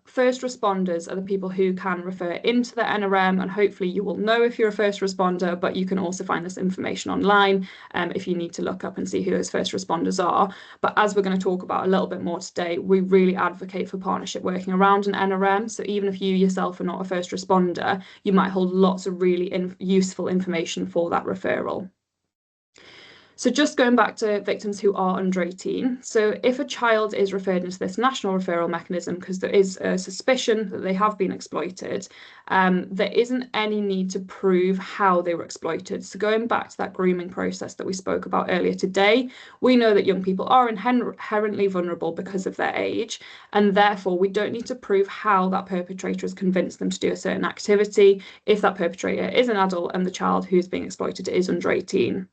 First responders are the people who can refer into the NRM, and hopefully you will know if you're a first responder, but you can also find this information online if you need to look up and see who those first responders are. But as we're going to talk about a little bit more today, we really advocate for partnership working around an NRM. So even if you yourself are not a first responder, you might hold lots of really useful information for that referral. So just going back to victims who are under 18, so if a child is referred into this national referral mechanism because there is a suspicion that they have been exploited, there isn't any need to prove how they were exploited. So going back to that grooming process that we spoke about earlier today, we know that young people are inherently vulnerable because of their age, and therefore we don't need to prove how that perpetrator has convinced them to do a certain activity if that perpetrator is an adult and the child who's being exploited is under 18.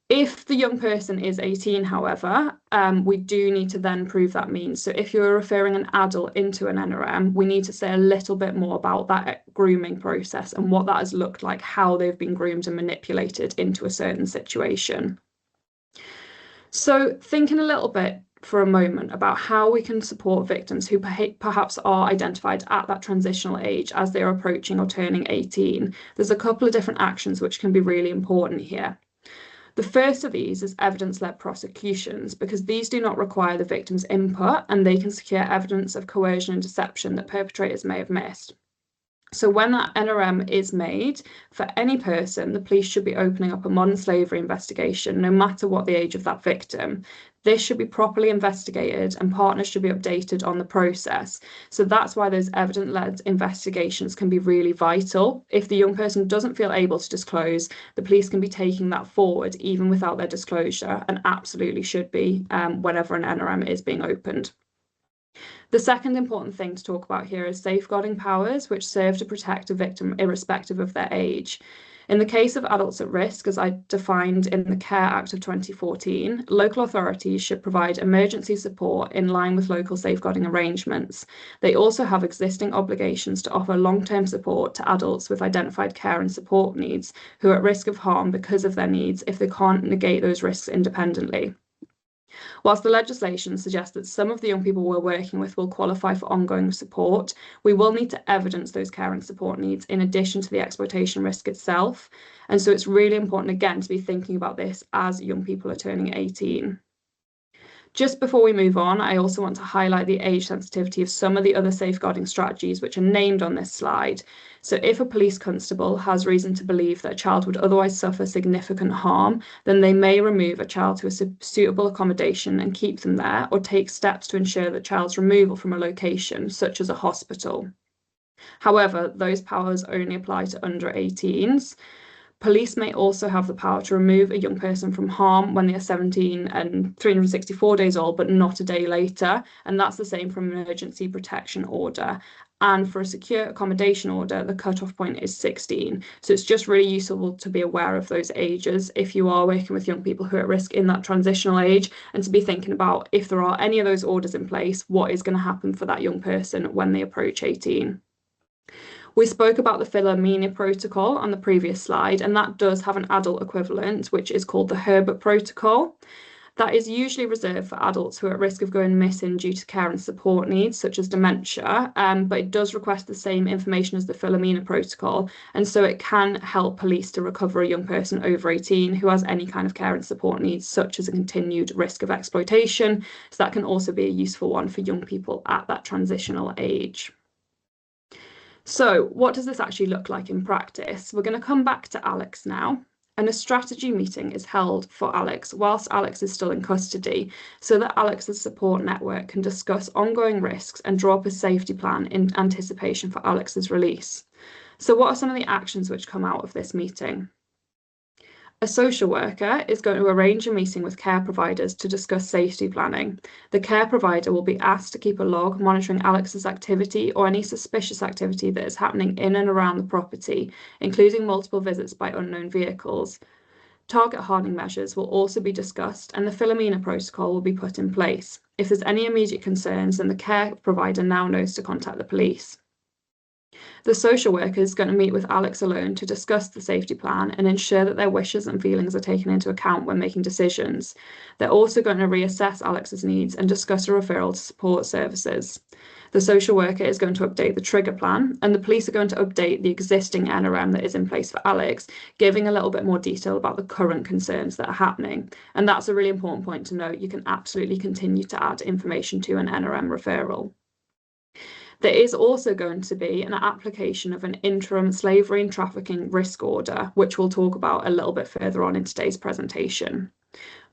If the young person is 18, however, we do need to then prove that means. So if you're referring an adult into an NRM, we need to say a little bit more about that grooming process and what that has looked like, how they've been groomed and manipulated into a certain situation. So thinking a little bit for a moment about how we can support victims who perhaps are identified at that transitional age as they are approaching or turning 18. There's a couple of different actions which can be really important here. The first of these is evidence-led prosecutions, because these do not require the victim's input and they can secure evidence of coercion and deception that perpetrators may have missed. So when that NRM is made, for any person, the police should be opening up a modern slavery investigation, no matter what the age of that victim. This should be properly investigated and partners should be updated on the process. So that's why those evidence-led investigations can be really vital. If the young person doesn't feel able to disclose, the police can be taking that forward even without their disclosure, and absolutely should be whenever an NRM is being opened. The second important thing to talk about here is safeguarding powers, which serve to protect a victim irrespective of their age. In the case of adults at risk, as I defined in the Care Act of 2014, local authorities should provide emergency support in line with local safeguarding arrangements. They also have existing obligations to offer long-term support to adults with identified care and support needs who are at risk of harm because of their needs if they can't negate those risks independently. Whilst the legislation suggests that some of the young people we're working with will qualify for ongoing support, we will need to evidence those care and support needs in addition to the exploitation risk itself. And so it's really important, again, to be thinking about this as young people are turning 18. Just before we move on, I also want to highlight the age sensitivity of some of the other safeguarding strategies which are named on this slide. So if a police constable has reason to believe that a child would otherwise suffer significant harm, then they may remove a child to a suitable accommodation and keep them there, or take steps to ensure the child's removal from a location, such as a hospital. However, those powers only apply to under 18s. Police may also have the power to remove a young person from harm when they are 17 and 364 days old, but not a day later. And that's the same for an emergency protection order. And for a secure accommodation order, the cutoff point is 16. So it's just really useful to be aware of those ages if you are working with young people who are at risk in that transitional age, and to be thinking about if there are any of those orders in place, what is going to happen for that young person when they approach 18. We spoke about the Philomena Protocol on the previous slide, and that does have an adult equivalent, which is called the Herbert Protocol. That is usually reserved for adults who are at risk of going missing due to care and support needs, such as dementia, but it does request the same information as the Philomena Protocol, and so it can help police to recover a young person over 18 who has any kind of care and support needs, such as a continued risk of exploitation. So that can also be a useful one for young people at that transitional age. So what does this actually look like in practice? We're going to come back to Alex now, and a strategy meeting is held for Alex whilst Alex is still in custody, so that Alex's support network can discuss ongoing risks and draw up a safety plan in anticipation for Alex's release. So what are some of the actions which come out of this meeting? A social worker is going to arrange a meeting with care providers to discuss safety planning. The care provider will be asked to keep a log monitoring Alex's activity or any suspicious activity that is happening in and around the property, including multiple visits by unknown vehicles. Target hardening measures will also be discussed, and the Philomena Protocol will be put in place. If there's any immediate concerns, then the care provider now knows to contact the police. The social worker is going to meet with Alex alone to discuss the safety plan and ensure that their wishes and feelings are taken into account when making decisions. They're also going to reassess Alex's needs and discuss a referral to support services. The social worker is going to update the trigger plan, and the police are going to update the existing NRM that is in place for Alex, giving a little bit more detail about the current concerns that are happening. And that's a really important point to note. You can absolutely continue to add information to an NRM referral. There is also going to be an application of an interim slavery and trafficking risk order, which we'll talk about a little bit further on in today's presentation.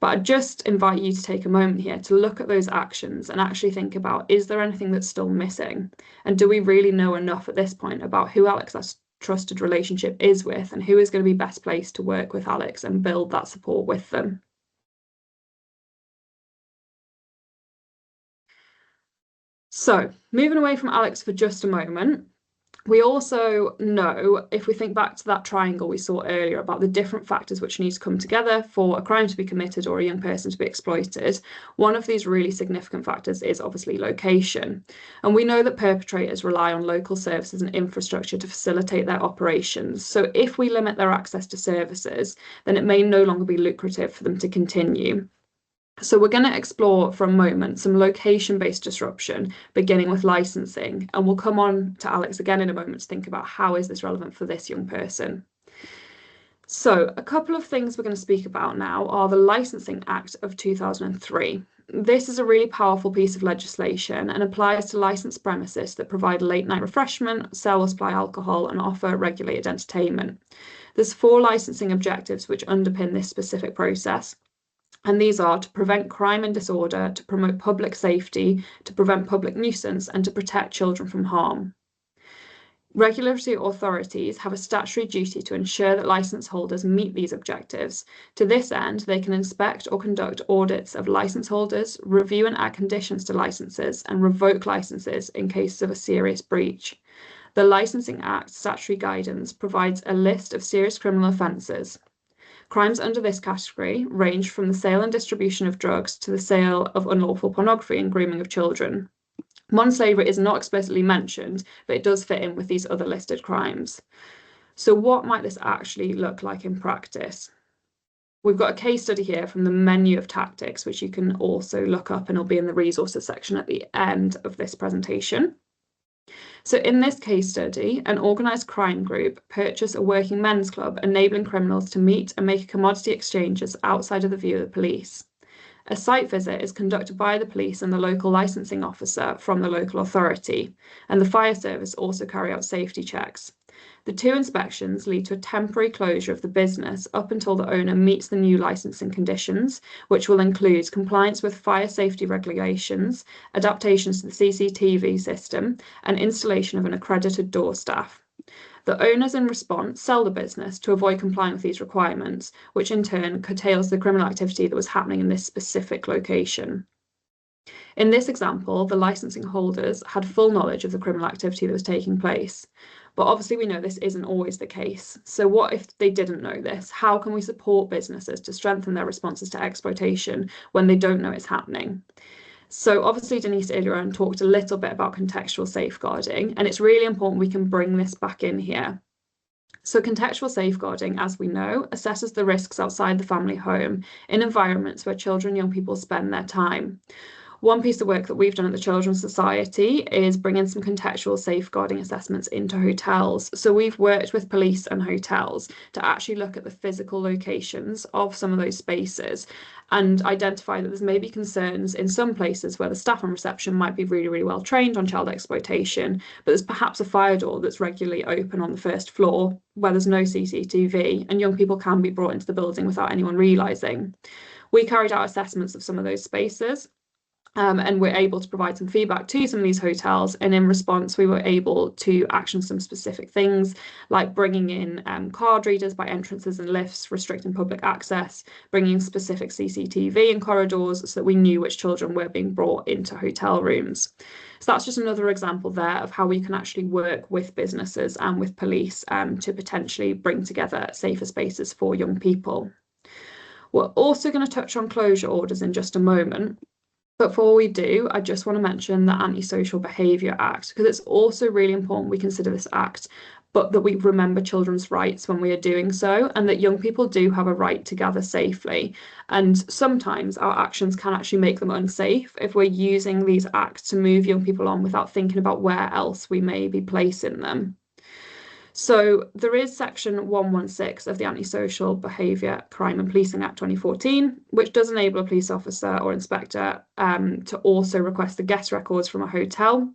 But I just invite you to take a moment here to look at those actions and actually think about, is there anything that's still missing? And do we really know enough at this point about who Alex's trusted relationship is with, and who is going to be best placed to work with Alex and build that support with them? So, moving away from Alex for just a moment, we also know, if we think back to that triangle we saw earlier about the different factors which need to come together for a crime to be committed or a young person to be exploited, one of these really significant factors is obviously location. And we know that perpetrators rely on local services and infrastructure to facilitate their operations. So if we limit their access to services, then it may no longer be lucrative for them to continue. So we're going to explore for a moment some location-based disruption, beginning with licensing, and we'll come on to Alex again in a moment to think about how is this relevant for this young person. So a couple of things we're going to speak about now are the Licensing Act of 2003. This is a really powerful piece of legislation and applies to licensed premises that provide late night refreshment, sell or supply alcohol, and offer regulated entertainment. There's 4 licensing objectives which underpin this specific process. And these are to prevent crime and disorder, to promote public safety, to prevent public nuisance, and to protect children from harm. Regulatory authorities have a statutory duty to ensure that licence holders meet these objectives. To this end, they can inspect or conduct audits of licence holders, review and add conditions to licences, and revoke licences in cases of a serious breach. The Licensing Act statutory guidance provides a list of serious criminal offences. Crimes under this category range from the sale and distribution of drugs to the sale of unlawful pornography and grooming of children. Modern slavery is not explicitly mentioned, but it does fit in with these other listed crimes. So what might this actually look like in practice? We've got a case study here from the menu of tactics, which you can also look up and it'll be in the resources section at the end of this presentation. So in this case study, an organised crime group purchased a working men's club, enabling criminals to meet and make commodity exchanges outside of the view of the police. A site visit is conducted by the police and the local licensing officer from the local authority, and the fire service also carry out safety checks. The 2 inspections lead to a temporary closure of the business up until the owner meets the new licensing conditions, which will include compliance with fire safety regulations, adaptations to the CCTV system, and installation of an accredited door staff. The owners in response sell the business to avoid complying with these requirements, which in turn curtails the criminal activity that was happening in this specific location. In this example, the licensing holders had full knowledge of the criminal activity that was taking place. But obviously we know this isn't always the case. So what if they didn't know this? How can we support businesses to strengthen their responses to exploitation when they don't know it's happening? So obviously Denise earlier on talked a little bit about contextual safeguarding, and it's really important we can bring this back in here. So contextual safeguarding, as we know, assesses the risks outside the family home in environments where children and young people spend their time. One piece of work that we've done at the Children's Society is bringing some contextual safeguarding assessments into hotels. So we've worked with police and hotels to actually look at the physical locations of some of those spaces and identify that there's maybe concerns in some places where the staff on reception might be really, really well trained on child exploitation, but there's perhaps a fire door that's regularly open on the first floor where there's no CCTV and young people can be brought into the building without anyone realising. We carried out assessments of some of those spaces. And we're able to provide some feedback to some of these hotels. And in response, we were able to action some specific things like bringing in card readers by entrances and lifts, restricting public access, bringing specific CCTV in corridors so that we knew which children were being brought into hotel rooms. So that's just another example there of how we can actually work with businesses and with police to potentially bring together safer spaces for young people. We're also going to touch on closure orders in just a moment. But before we do, I just want to mention the Antisocial Behaviour Act, because it's also really important we consider this act, but that we remember children's rights when we are doing so, and that young people do have a right to gather safely. And sometimes our actions can actually make them unsafe if we're using these acts to move young people on without thinking about where else we may be placing them. So there is section 116 of the Antisocial Behaviour, Crime and Policing Act 2014, which does enable a police officer or inspector to also request the guest records from a hotel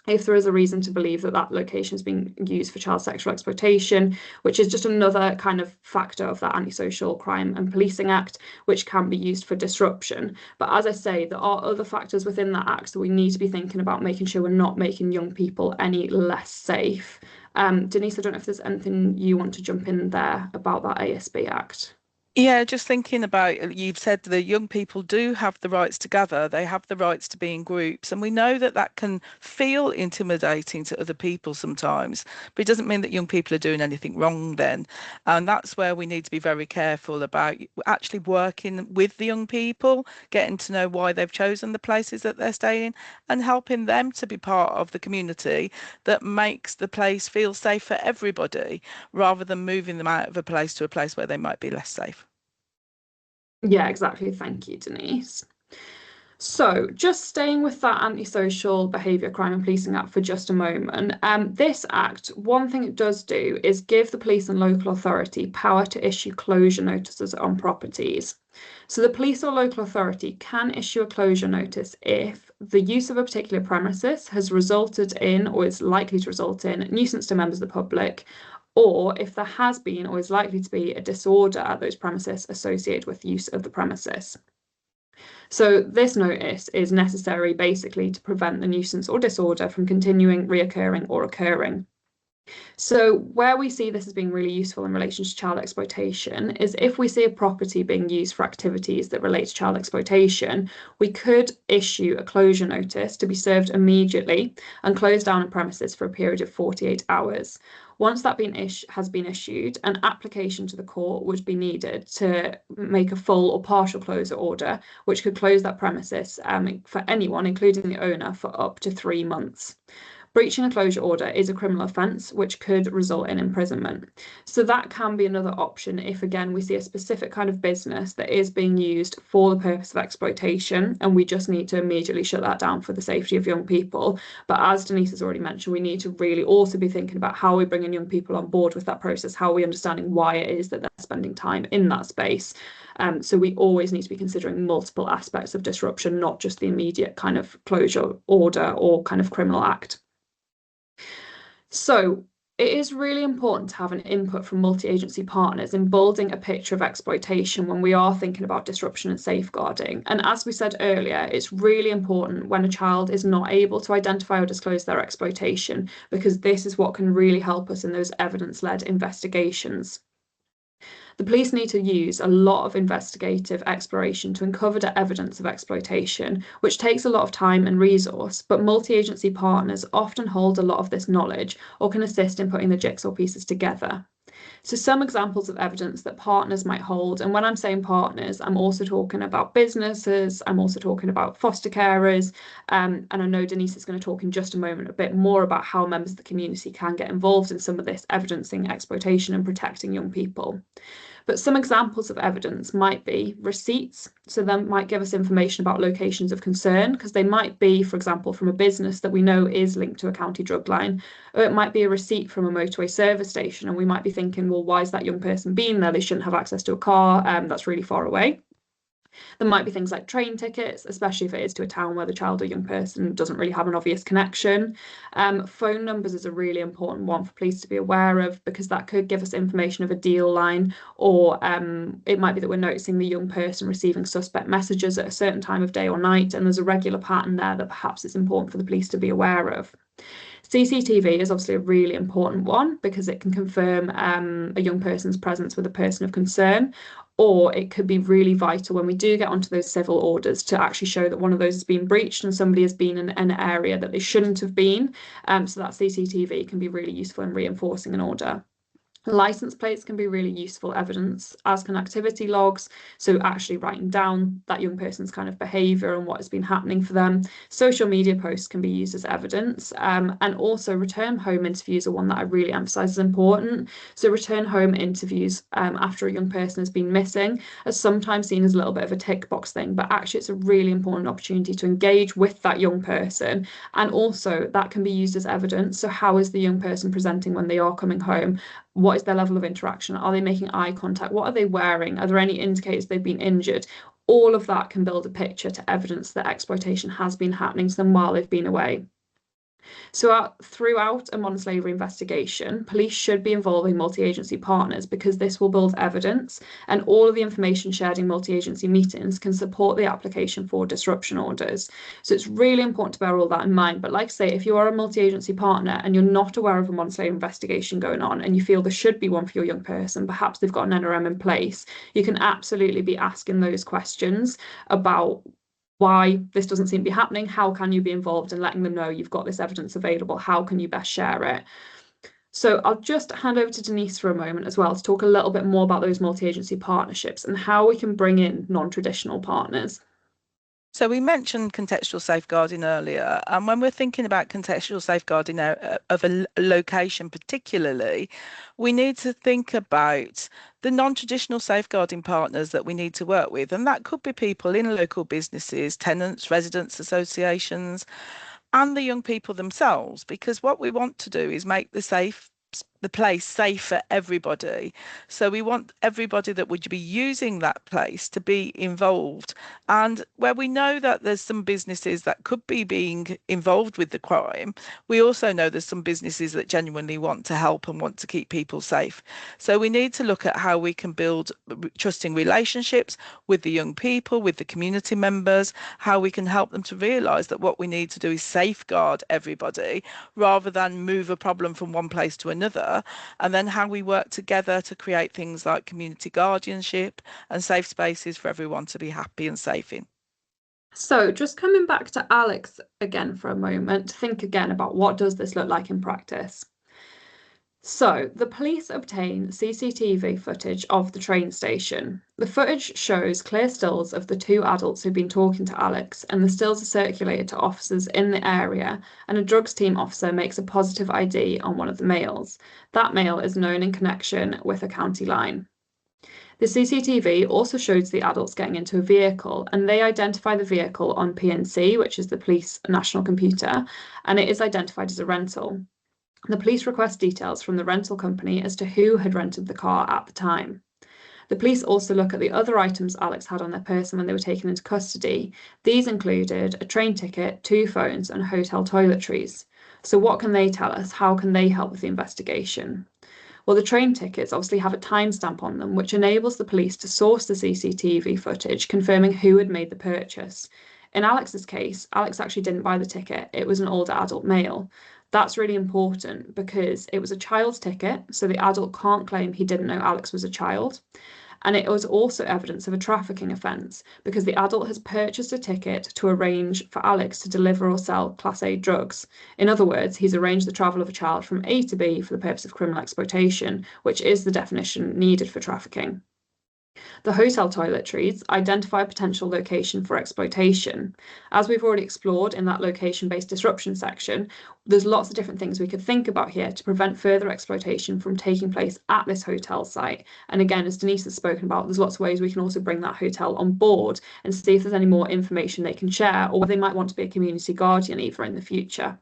if there is a reason to believe that that location is being used for child sexual exploitation, which is just another kind of factor of that Antisocial Crime and Policing Act, which can be used for disruption. But as I say, there are other factors within that act that we need to be thinking about, making sure we're not making young people any less safe. Denise, I don't know if there's anything you want to jump in there about that ASB Act. Yeah, just thinking about, you've said the young people do have the rights to gather, they have the rights to be in groups, and we know that that can feel intimidating to other people sometimes, but it doesn't mean that young people are doing anything wrong then. And that's where we need to be very careful about actually working with the young people, getting to know why they've chosen the places that they're staying, and helping them to be part of the community that makes the place feel safe for everybody, rather than moving them out of a place to a place where they might be less safe. Yeah, exactly. Thank you, Denise. So, just staying with that Antisocial Behaviour Crime and Policing Act for just a moment, this act, one thing it does do is give the police and local authority power to issue closure notices on properties. So, the police or local authority can issue a closure notice if the use of a particular premises has resulted in or is likely to result in nuisance to members of the public, or if there has been or is likely to be a disorder at those premises associated with use of the premises. So this notice is necessary basically to prevent the nuisance or disorder from continuing, reoccurring, or occurring. So where we see this as being really useful in relation to child exploitation is if we see a property being used for activities that relate to child exploitation, we could issue a closure notice to be served immediately and close down a premises for a period of 48 hours. Once that has been issued, an application to the court would be needed to make a full or partial closure order, which could close that premises for anyone, including the owner, for up to 3 months. Breaching a closure order is a criminal offence which could result in imprisonment. So that can be another option if, again, we see a specific kind of business that is being used for the purpose of exploitation and we just need to immediately shut that down for the safety of young people. But as Denise has already mentioned, we need to really also be thinking about how we're bringing young people on board with that process, how we're understanding why it is that they're spending time in that space. So we always need to be considering multiple aspects of disruption, not just the immediate kind of closure order or kind of criminal act. So it is really important to have an input from multi-agency partners in building a picture of exploitation when we are thinking about disruption and safeguarding. And as we said earlier, it's really important when a child is not able to identify or disclose their exploitation, because this is what can really help us in those evidence-led investigations. The police need to use a lot of investigative exploration to uncover the evidence of exploitation, which takes a lot of time and resource, but multi-agency partners often hold a lot of this knowledge or can assist in putting the jigsaw pieces together. So some examples of evidence that partners might hold, and when I'm saying partners, I'm also talking about businesses, I'm also talking about foster carers, and I know Denise is going to talk in just a moment a bit more about how members of the community can get involved in some of this evidencing exploitation and protecting young people. But some examples of evidence might be receipts. So they might give us information about locations of concern, because they might be, for example, from a business that we know is linked to a county drug line. Or it might be a receipt from a motorway service station. And we might be thinking, well, why is that young person being there? They shouldn't have access to a car. That's really far away. There might be things like train tickets, especially if it is to a town where the child or young person doesn't really have an obvious connection. Phone numbers is a really important one for police to be aware of, because that could give us information of a deal line, or it might be that we're noticing the young person receiving suspect messages at a certain time of day or night, and there's a regular pattern there that perhaps it's important for the police to be aware of. CCTV is obviously a really important one because it can confirm a young person's presence with a person of concern, or it could be really vital when we do get onto those civil orders to actually show that one of those has been breached and somebody has been in an area that they shouldn't have been. So that CCTV can be really useful in reinforcing an order. License plates can be really useful evidence, as can activity logs. So actually writing down that young person's kind of behaviour and what has been happening for them. Social media posts can be used as evidence. And also return home interviews are one that I really emphasise as important. So return home interviews after a young person has been missing are sometimes seen as a little bit of a tick box thing, but actually it's a really important opportunity to engage with that young person. And also that can be used as evidence. So how is the young person presenting when they are coming home? What is their level of interaction? Are they making eye contact? What are they wearing? Are there any indicators they've been injured? All of that can build a picture to evidence that exploitation has been happening to them while they've been away. So throughout a modern slavery investigation, police should be involving multi-agency partners, because this will build evidence, and all of the information shared in multi-agency meetings can support the application for disruption orders. So it's really important to bear all that in mind. But like I say, if you are a multi-agency partner and you're not aware of a modern slavery investigation going on and you feel there should be one for your young person, perhaps they've got an NRM in place, you can absolutely be asking those questions about why this doesn't seem to be happening, how can you be involved, and letting them know you've got this evidence available, how can you best share it. So I'll just hand over to Denise for a moment as well to talk a little bit more about those multi-agency partnerships and how we can bring in non-traditional partners. So we mentioned contextual safeguarding earlier, and when we're thinking about contextual safeguarding of a location particularly, we need to think about the non-traditional safeguarding partners that we need to work with. And that could be people in local businesses, tenants, residents associations, and the young people themselves, because what we want to do is make the place safe for everybody. So we want everybody that would be using that place to be involved. And where we know that there's some businesses that could be being involved with the crime, we also know there's some businesses that genuinely want to help and want to keep people safe. So we need to look at how we can build trusting relationships with the young people, with the community members, how we can help them to realise that what we need to do is safeguard everybody rather than move a problem from one place to another, and then how we work together to create things like community guardianship and safe spaces for everyone to be happy and safe in. So just coming back to Alex again for a moment, to think again about what does this look like in practice. So the police obtain CCTV footage of the train station. The footage shows clear stills of the two adults who've been talking to Alex, and the stills are circulated to officers in the area, and a drugs team officer makes a positive ID on one of the males. That male is known in connection with a county line. The CCTV also shows the adults getting into a vehicle, and they identify the vehicle on PNC, which is the police national computer, and it is identified as a rental. The police request details from the rental company as to who had rented the car at the time. The police also look at the other items Alex had on their person when they were taken into custody. These included a train ticket, 2 phones, and hotel toiletries. So what can they tell us? How can they help with the investigation? Well, the train tickets obviously have a timestamp on them, which enables the police to source the CCTV footage, confirming who had made the purchase. In Alex's case, Alex actually didn't buy the ticket. It was an older adult male. That's really important because it was a child's ticket, so the adult can't claim he didn't know Alex was a child. And it was also evidence of a trafficking offence because the adult has purchased a ticket to arrange for Alex to deliver or sell Class A drugs. In other words, he's arranged the travel of a child from A to B for the purpose of criminal exploitation, which is the definition needed for trafficking. The hotel toiletries identify a potential location for exploitation. As we've already explored in that location-based disruption section, there's lots of different things we could think about here to prevent further exploitation from taking place at this hotel site. And again, as Denise has spoken about, there's lots of ways we can also bring that hotel on board and see if there's any more information they can share, or they might want to be a community guardian either in the future.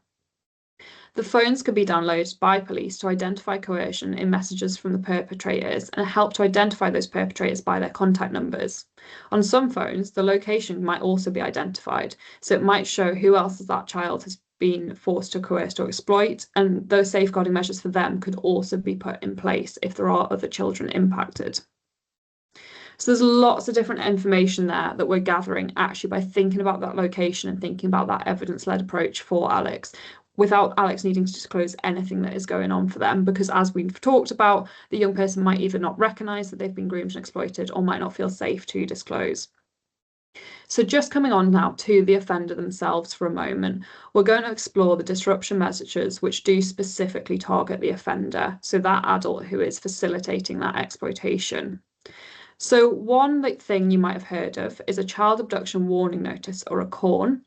The phones could be downloaded by police to identify coercion in messages from the perpetrators and help to identify those perpetrators by their contact numbers. On some phones, the location might also be identified, so it might show who else that child has been forced to coerce or exploit, and those safeguarding measures for them could also be put in place if there are other children impacted. So there's lots of different information there that we're gathering actually by thinking about that location and thinking about that evidence-led approach for Alex, without Alex needing to disclose anything that is going on for them, because as we've talked about, the young person might either not recognise that they've been groomed and exploited or might not feel safe to disclose. So just coming on now to the offender themselves for a moment, we're going to explore the disruption messages which do specifically target the offender, so that adult who is facilitating that exploitation. So one thing you might have heard of is a child abduction warning notice, or a CORN.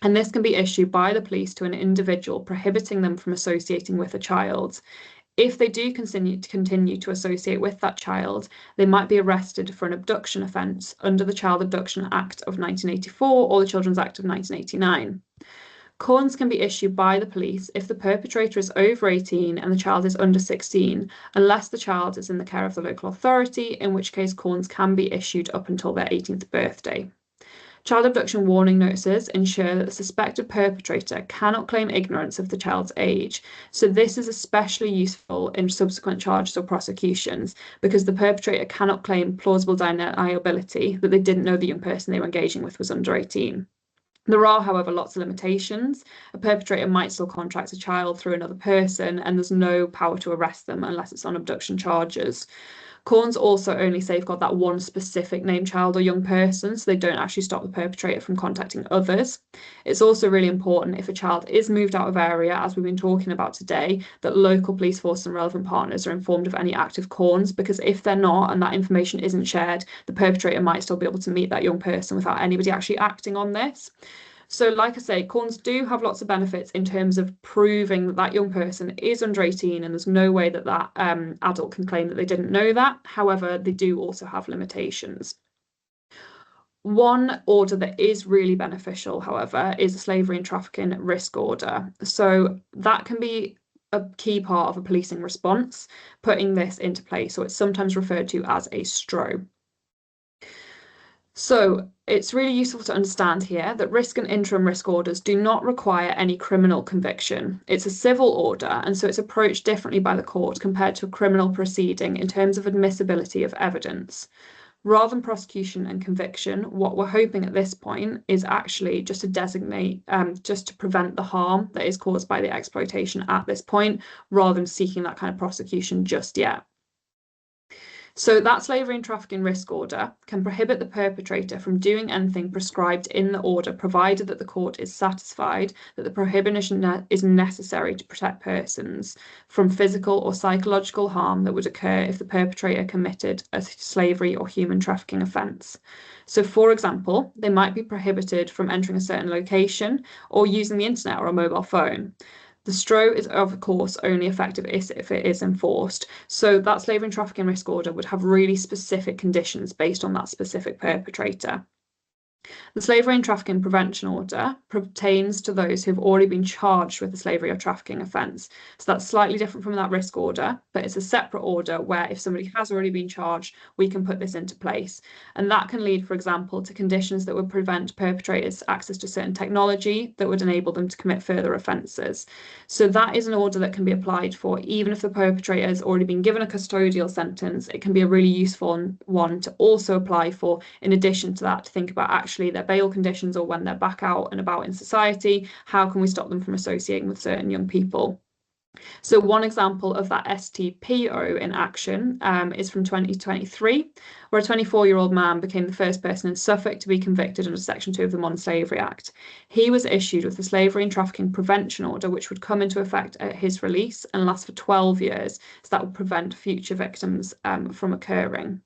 And this can be issued by the police to an individual, prohibiting them from associating with a child. If they do continue to associate with that child, they might be arrested for an abduction offence under the Child Abduction Act of 1984 or the Children's Act of 1989. CORNs can be issued by the police if the perpetrator is over 18 and the child is under 16, unless the child is in the care of the local authority, in which case CORNs can be issued up until their 18th birthday. Child abduction warning notices ensure that the suspected perpetrator cannot claim ignorance of the child's age. So this is especially useful in subsequent charges or prosecutions because the perpetrator cannot claim plausible deniability that they didn't know the young person they were engaging with was under 18. There are, however, lots of limitations. A perpetrator might still contract a child through another person, and there's no power to arrest them unless it's on abduction charges. CORNs also only safeguard that one specific named child or young person, so they don't actually stop the perpetrator from contacting others. It's also really important if a child is moved out of area, as we've been talking about today, that local police force and relevant partners are informed of any active CORNs, because if they're not and that information isn't shared, the perpetrator might still be able to meet that young person without anybody actually acting on this. So like I say, courts do have lots of benefits in terms of proving that that young person is under 18 and there's no way that that adult can claim that they didn't know that. However, they do also have limitations. One order that is really beneficial, however, is a slavery and trafficking risk order. So that can be a key part of a policing response, putting this into place. So it's sometimes referred to as a STRO. So it's really useful to understand here that risk and interim risk orders do not require any criminal conviction. It's a civil order, and so it's approached differently by the court compared to a criminal proceeding in terms of admissibility of evidence. Rather than prosecution and conviction, what we're hoping at this point is actually just to designate, just to prevent the harm that is caused by the exploitation at this point, rather than seeking that kind of prosecution just yet. So that slavery and trafficking risk order can prohibit the perpetrator from doing anything prescribed in the order, provided that the court is satisfied that the prohibition is necessary to protect persons from physical or psychological harm that would occur if the perpetrator committed a slavery or human trafficking offence. So, for example, they might be prohibited from entering a certain location or using the internet or a mobile phone. The STRO is, of course, only effective if it is enforced. So that slavery and trafficking risk order would have really specific conditions based on that specific perpetrator. The Slavery and Trafficking Prevention Order pertains to those who have already been charged with a slavery or trafficking offence. So that's slightly different from that risk order, but it's a separate order where if somebody has already been charged, we can put this into place. And that can lead, for example, to conditions that would prevent perpetrators access to certain technology that would enable them to commit further offences. So that is an order that can be applied for even if the perpetrator has already been given a custodial sentence. It can be a really useful one to also apply for, in addition to that, to think about actually their bail conditions or when they're back out and about in society, how can we stop them from associating with certain young people? So one example of that STPO in action is from 2023, where a 24-year-old man became the first person in Suffolk to be convicted under Section 2 of the Modern Slavery Act. He was issued with the Slavery and Trafficking Prevention Order, which would come into effect at his release and last for 12 years. So that would prevent future victims from occurring.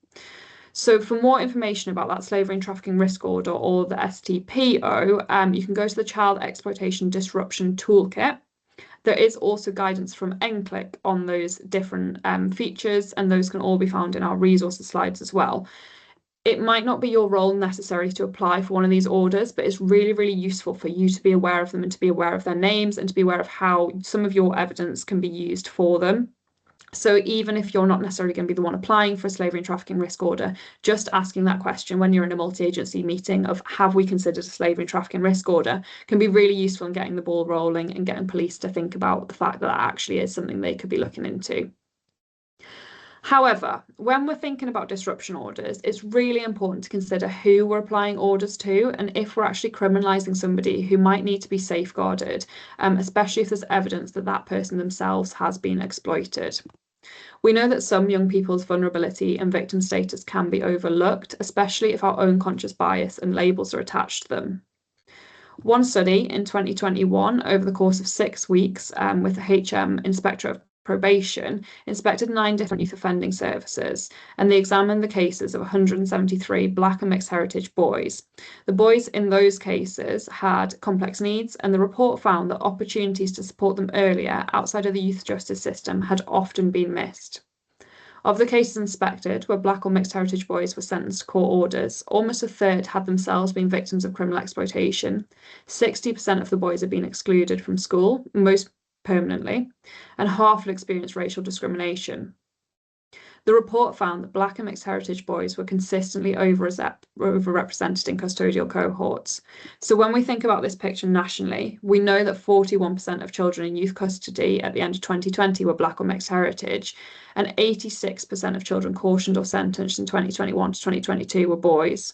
So for more information about that slavery and trafficking risk order or the STPO, you can go to the Child Exploitation Disruption Toolkit. There is also guidance from NCLIC on those different features, and those can all be found in our resources slides as well. It might not be your role necessarily to apply for one of these orders, but it's really, really useful for you to be aware of them and to be aware of their names and to be aware of how some of your evidence can be used for them. So even if you're not necessarily going to be the one applying for a slavery and trafficking risk order, just asking that question when you're in a multi-agency meeting of have we considered a slavery and trafficking risk order can be really useful in getting the ball rolling and getting police to think about the fact that that actually is something they could be looking into. However, when we're thinking about disruption orders, it's really important to consider who we're applying orders to and if we're actually criminalising somebody who might need to be safeguarded, especially if there's evidence that that person themselves has been exploited. We know that some young people's vulnerability and victim status can be overlooked, especially if our own conscious bias and labels are attached to them. One study in 2021, over the course of 6 weeks, with the HM Inspector of Probation, inspected 9 different youth offending services, and they examined the cases of 173 Black and mixed heritage boys. The boys in those cases had complex needs, and the report found that opportunities to support them earlier outside of the youth justice system had often been missed. Of the cases inspected where Black or mixed heritage boys were sentenced to court orders, almost a third had themselves been victims of criminal exploitation. 60% of the boys had been excluded from school, most permanently, and half had experienced racial discrimination. The report found that Black and mixed heritage boys were consistently overrepresented in custodial cohorts. So when we think about this picture nationally, we know that 41% of children in youth custody at the end of 2020 were Black or mixed heritage, and 86% of children cautioned or sentenced in 2021 to 2022 were boys.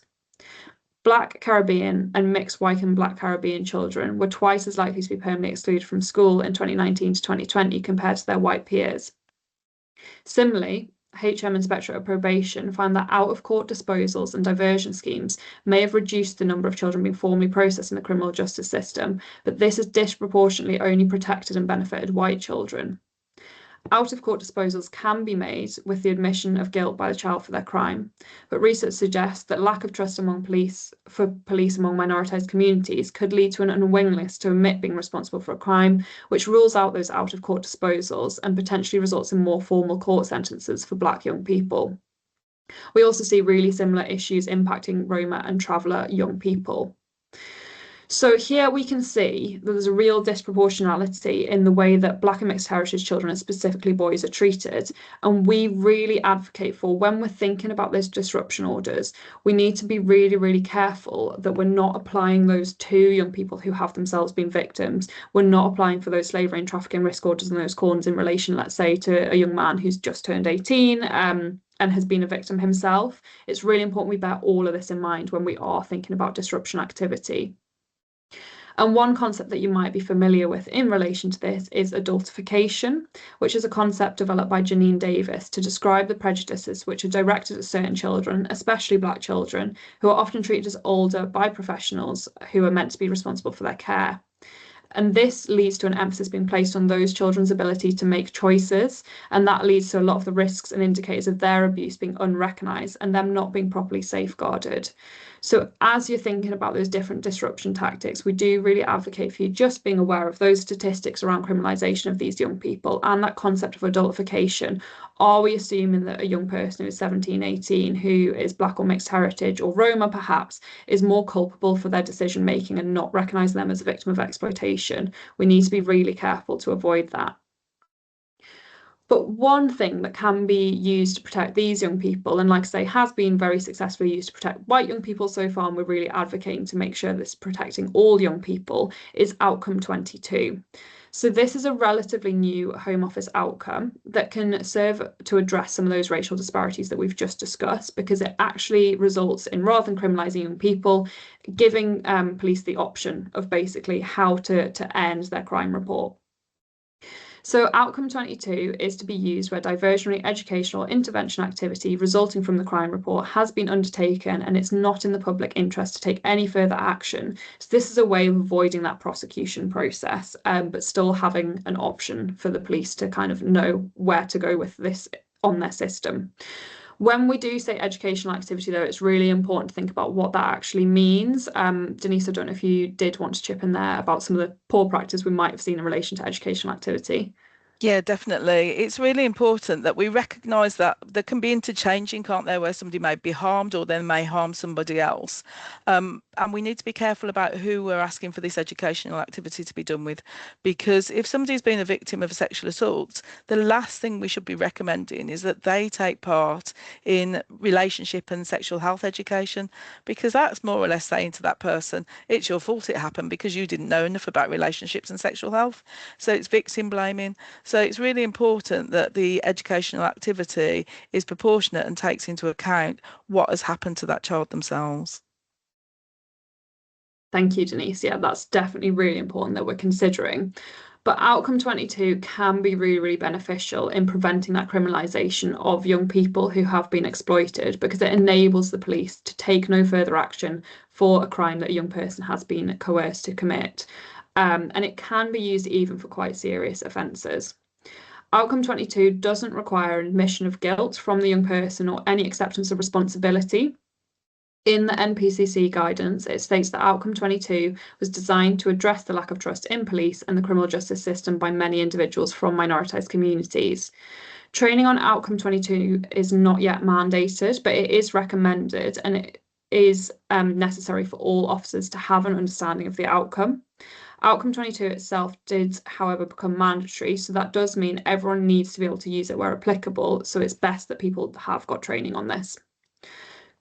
Black Caribbean and mixed white and Black Caribbean children were twice as likely to be permanently excluded from school in 2019 to 2020 compared to their white peers. Similarly, HM Inspectorate of Probation found that out-of-court disposals and diversion schemes may have reduced the number of children being formally processed in the criminal justice system, but this has disproportionately only protected and benefited white children. Out-of-court disposals can be made with the admission of guilt by the child for their crime, but research suggests that lack of trust among police among minoritized communities could lead to an unwillingness to admit being responsible for a crime, which rules out those out-of-court disposals and potentially results in more formal court sentences for Black young people. We also see really similar issues impacting Roma and traveller young people. So here we can see that there's a real disproportionality in the way that Black and mixed heritage children, and specifically boys, are treated. And we really advocate for, when we're thinking about those disruption orders, we need to be really, really careful that we're not applying those to young people who have themselves been victims. We're not applying for those slavery and trafficking risk orders and those call-ins in relation, let's say, to a young man who's just turned 18 and has been a victim himself. It's really important we bear all of this in mind when we are thinking about disruption activity. And one concept that you might be familiar with in relation to this is adultification, which is a concept developed by Janine Davis to describe the prejudices which are directed at certain children, especially Black children, who are often treated as older by professionals who are meant to be responsible for their care. And this leads to an emphasis being placed on those children's ability to make choices, and that leads to a lot of the risks and indicators of their abuse being unrecognised and them not being properly safeguarded. So as you're thinking about those different disruption tactics, we do really advocate for you just being aware of those statistics around criminalisation of these young people and that concept of adultification. Are we assuming that a young person who is 17, 18, who is Black or mixed heritage or Roma perhaps, is more culpable for their decision making and not recognise them as a victim of exploitation? We need to be really careful to avoid that. But one thing that can be used to protect these young people, and like I say, has been very successfully used to protect white young people so far, and we're really advocating to make sure this is protecting all young people, is Outcome 22. So this is a relatively new Home Office outcome that can serve to address some of those racial disparities that we've just discussed, because it actually results in, rather than criminalising young people, giving police the option of basically how to end their crime report. So Outcome 22 is to be used where diversionary educational intervention activity resulting from the crime report has been undertaken and it's not in the public interest to take any further action. So this is a way of avoiding that prosecution process, but still having an option for the police to kind of know where to go with this on their system. When we do say educational activity, though, it's really important to think about what that actually means. Denise, I don't know if you did want to chip in there about some of the poor practice we might have seen in relation to educational activity. Yeah, definitely. It's really important that we recognise that there can be interchanging, can't there, where somebody may be harmed or they may harm somebody else. And we need to be careful about who we're asking for this educational activity to be done with, because if somebody's been a victim of a sexual assault, the last thing we should be recommending is that they take part in relationship and sexual health education, because that's more or less saying to that person, it's your fault it happened because you didn't know enough about relationships and sexual health. So it's victim blaming. So it's really important that the educational activity is proportionate and takes into account what has happened to that child themselves. Thank you, Denise. Yeah, that's definitely really important that we're considering. But Outcome 22 can be really, really beneficial in preventing that criminalisation of young people who have been exploited, because it enables the police to take no further action for a crime that a young person has been coerced to commit. And it can be used even for quite serious offences. Outcome 22 doesn't require an admission of guilt from the young person or any acceptance of responsibility. In the NPCC guidance, it states that Outcome 22 was designed to address the lack of trust in police and the criminal justice system by many individuals from minoritized communities. Training on Outcome 22 is not yet mandated, but it is recommended, and it is necessary for all officers to have an understanding of the outcome. Outcome 22 itself did, however, become mandatory, so that does mean everyone needs to be able to use it where applicable, so it's best that people have got training on this.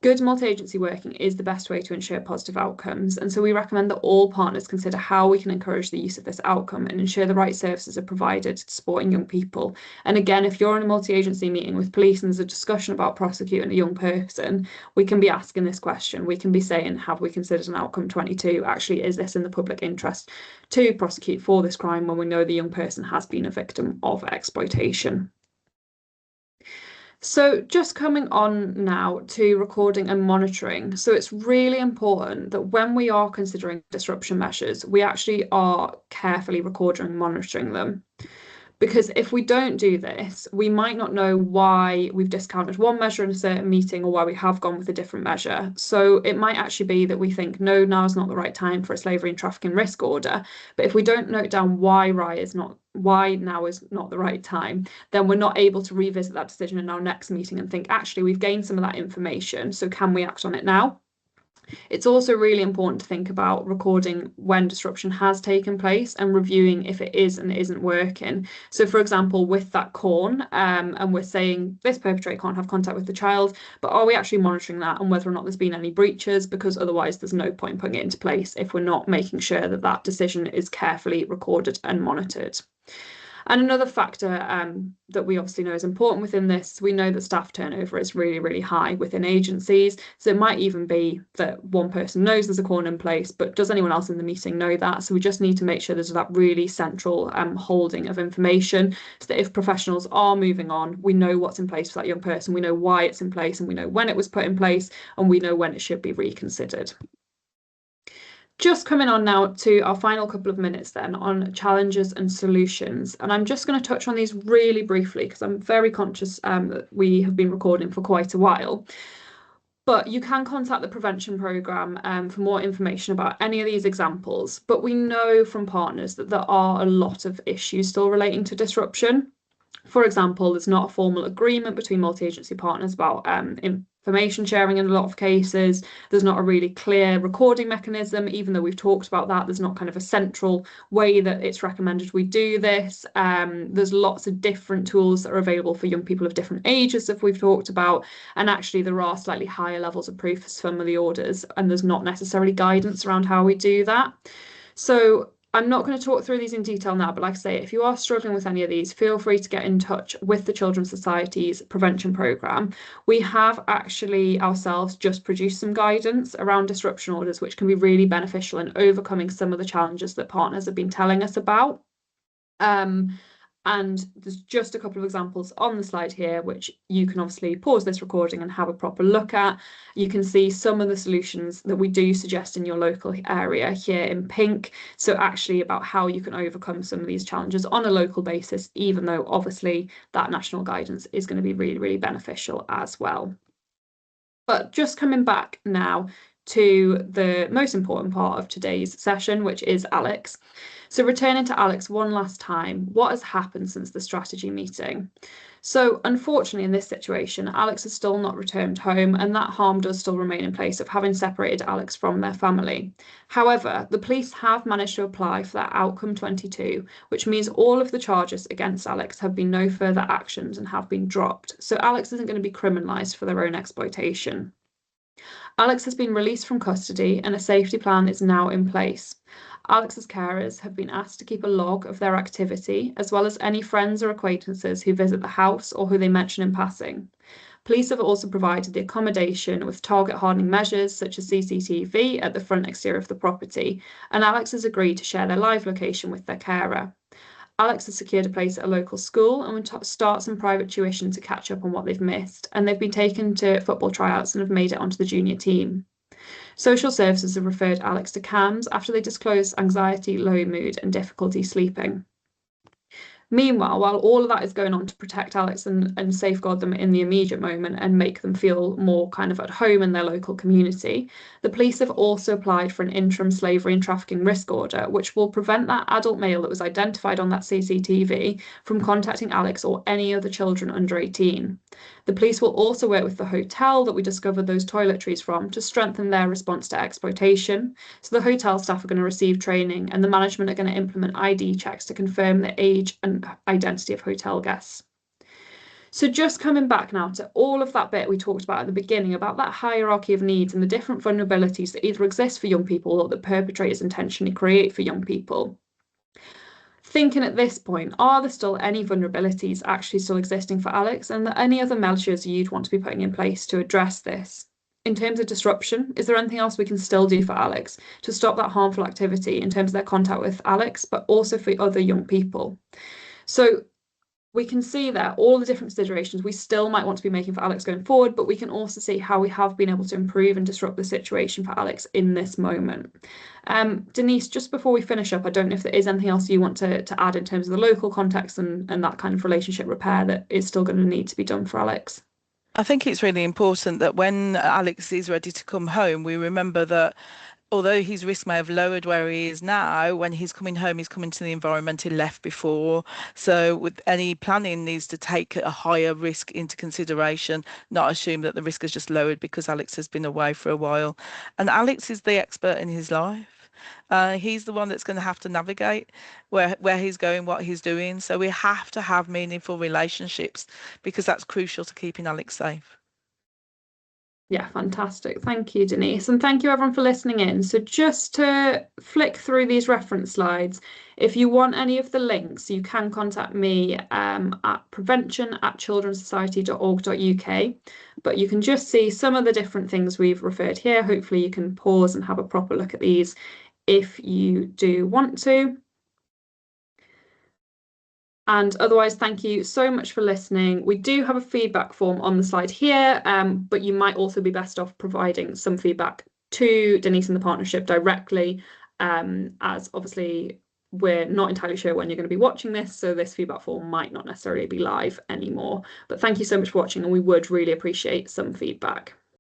Good multi-agency working is the best way to ensure positive outcomes, and so we recommend that all partners consider how we can encourage the use of this outcome and ensure the right services are provided to supporting young people. And again, if you're in a multi-agency meeting with police and there's a discussion about prosecuting a young person, we can be asking this question. We can be saying, have we considered an Outcome 22? Actually, is this in the public interest to prosecute for this crime when we know the young person has been a victim of exploitation? So just coming on now to recording and monitoring. So it's really important that when we are considering disruption measures, we actually are carefully recording and monitoring them. Because if we don't do this, we might not know why we've discounted one measure in a certain meeting or why we have gone with a different measure. So it might actually be that we think, no, now is not the right time for a slavery and trafficking risk order. But if we don't note down why now is not the right time, then we're not able to revisit that decision in our next meeting and think, actually, we've gained some of that information. So can we act on it now? It's also really important to think about recording when disruption has taken place and reviewing if it is and isn't working. So, for example, with that corn, and we're saying this perpetrator can't have contact with the child, but are we actually monitoring that and whether or not there's been any breaches? Because otherwise there's no point putting it into place if we're not making sure that that decision is carefully recorded and monitored. And another factor that we obviously know is important within this, we know that staff turnover is really, really high within agencies. So it might even be that one person knows there's a corner in place, but does anyone else in the meeting know that? So we just need to make sure there's that really central holding of information so that if professionals are moving on, we know what's in place for that young person, we know why it's in place, and we know when it was put in place, and we know when it should be reconsidered. Just coming on now to our final couple of minutes then on challenges and solutions. And I'm just going to touch on these really briefly because I'm very conscious that we have been recording for quite a while. But you can contact the prevention programme for more information about any of these examples. But we know from partners that there are a lot of issues still relating to disruption. For example, there's not a formal agreement between multi-agency partners about information sharing in a lot of cases. There's not a really clear recording mechanism, even though we've talked about that. There's not kind of a central way that it's recommended we do this. There's lots of different tools that are available for young people of different ages that we've talked about. And actually, there are slightly higher levels of proof for some of the orders, and there's not necessarily guidance around how we do that. So I'm not going to talk through these in detail now, but like I say, if you are struggling with any of these, feel free to get in touch with the Children's Society's prevention programme. We have actually ourselves just produced some guidance around disruption orders, which can be really beneficial in overcoming some of the challenges that partners have been telling us about. And there's just a couple of examples on the slide here, which you can obviously pause this recording and have a proper look at. You can see some of the solutions that we do suggest in your local area here in pink. So actually about how you can overcome some of these challenges on a local basis, even though obviously that national guidance is going to be really, really beneficial as well. But just coming back now to the most important part of today's session, which is Alex. So returning to Alex one last time, what has happened since the strategy meeting? So unfortunately in this situation, Alex has still not returned home, and that harm does still remain in place of having separated Alex from their family. However, the police have managed to apply for that outcome 22, which means all of the charges against Alex have been no further actions and have been dropped. So Alex isn't going to be criminalised for their own exploitation. Alex has been released from custody and a safety plan is now in place. Alex's carers have been asked to keep a log of their activity, as well as any friends or acquaintances who visit the house or who they mention in passing. Police have also provided the accommodation with target hardening measures such as CCTV at the front exterior of the property, and Alex has agreed to share their live location with their carer. Alex has secured a place at a local school and will start some private tuition to catch up on what they've missed, and they've been taken to football tryouts and have made it onto the junior team. Social services have referred Alex to CAMS after they disclosed anxiety, low mood, and difficulty sleeping. Meanwhile, while all of that is going on to protect Alex and safeguard them in the immediate moment and make them feel more kind of at home in their local community, the police have also applied for an interim slavery and trafficking risk order, which will prevent that adult male that was identified on that CCTV from contacting Alex or any other children under 18. The police will also work with the hotel that we discovered those toiletries from to strengthen their response to exploitation. So the hotel staff are going to receive training and the management are going to implement ID checks to confirm the age and identity of hotel guests. So just coming back now to all of that bit we talked about at the beginning about that hierarchy of needs and the different vulnerabilities that either exist for young people or that perpetrators intentionally create for young people. Thinking at this point, are there still any vulnerabilities actually still existing for Alex, and any other measures you'd want to be putting in place to address this? In terms of disruption, is there anything else we can still do for Alex to stop that harmful activity in terms of their contact with Alex, but also for other young people? So we can see there all the different considerations we still might want to be making for Alex going forward, but we can also see how we have been able to improve and disrupt the situation for Alex in this moment. Denise, just before we finish up, I don't know if there is anything else you want to add in terms of the local context and that kind of relationship repair that is still going to need to be done for Alex. I think it's really important that when Alex is ready to come home, we remember that although his risk may have lowered where he is now, when he's coming home, he's coming to the environment he left before. So with any planning needs to take a higher risk into consideration, not assume that the risk has just lowered because Alex has been away for a while. And Alex is the expert in his life. He's the one that's going to have to navigate where he's going, what he's doing. So we have to have meaningful relationships because that's crucial to keeping Alex safe. Yeah, fantastic. Thank you, Denise. And thank you everyone for listening in. So just to flick through these reference slides, if you want any of the links, you can contact me at prevention@childrensociety.org.uk. But you can just see some of the different things we've referred here. Hopefully you can pause and have a proper look at these if you do want to. And otherwise, thank you so much for listening. We do have a feedback form on the slide here, but you might also be best off providing some feedback to Denise and the partnership directly, as obviously we're not entirely sure when you're going to be watching this, so this feedback form might not necessarily be live anymore. But thank you so much for watching, and we would really appreciate some feedback.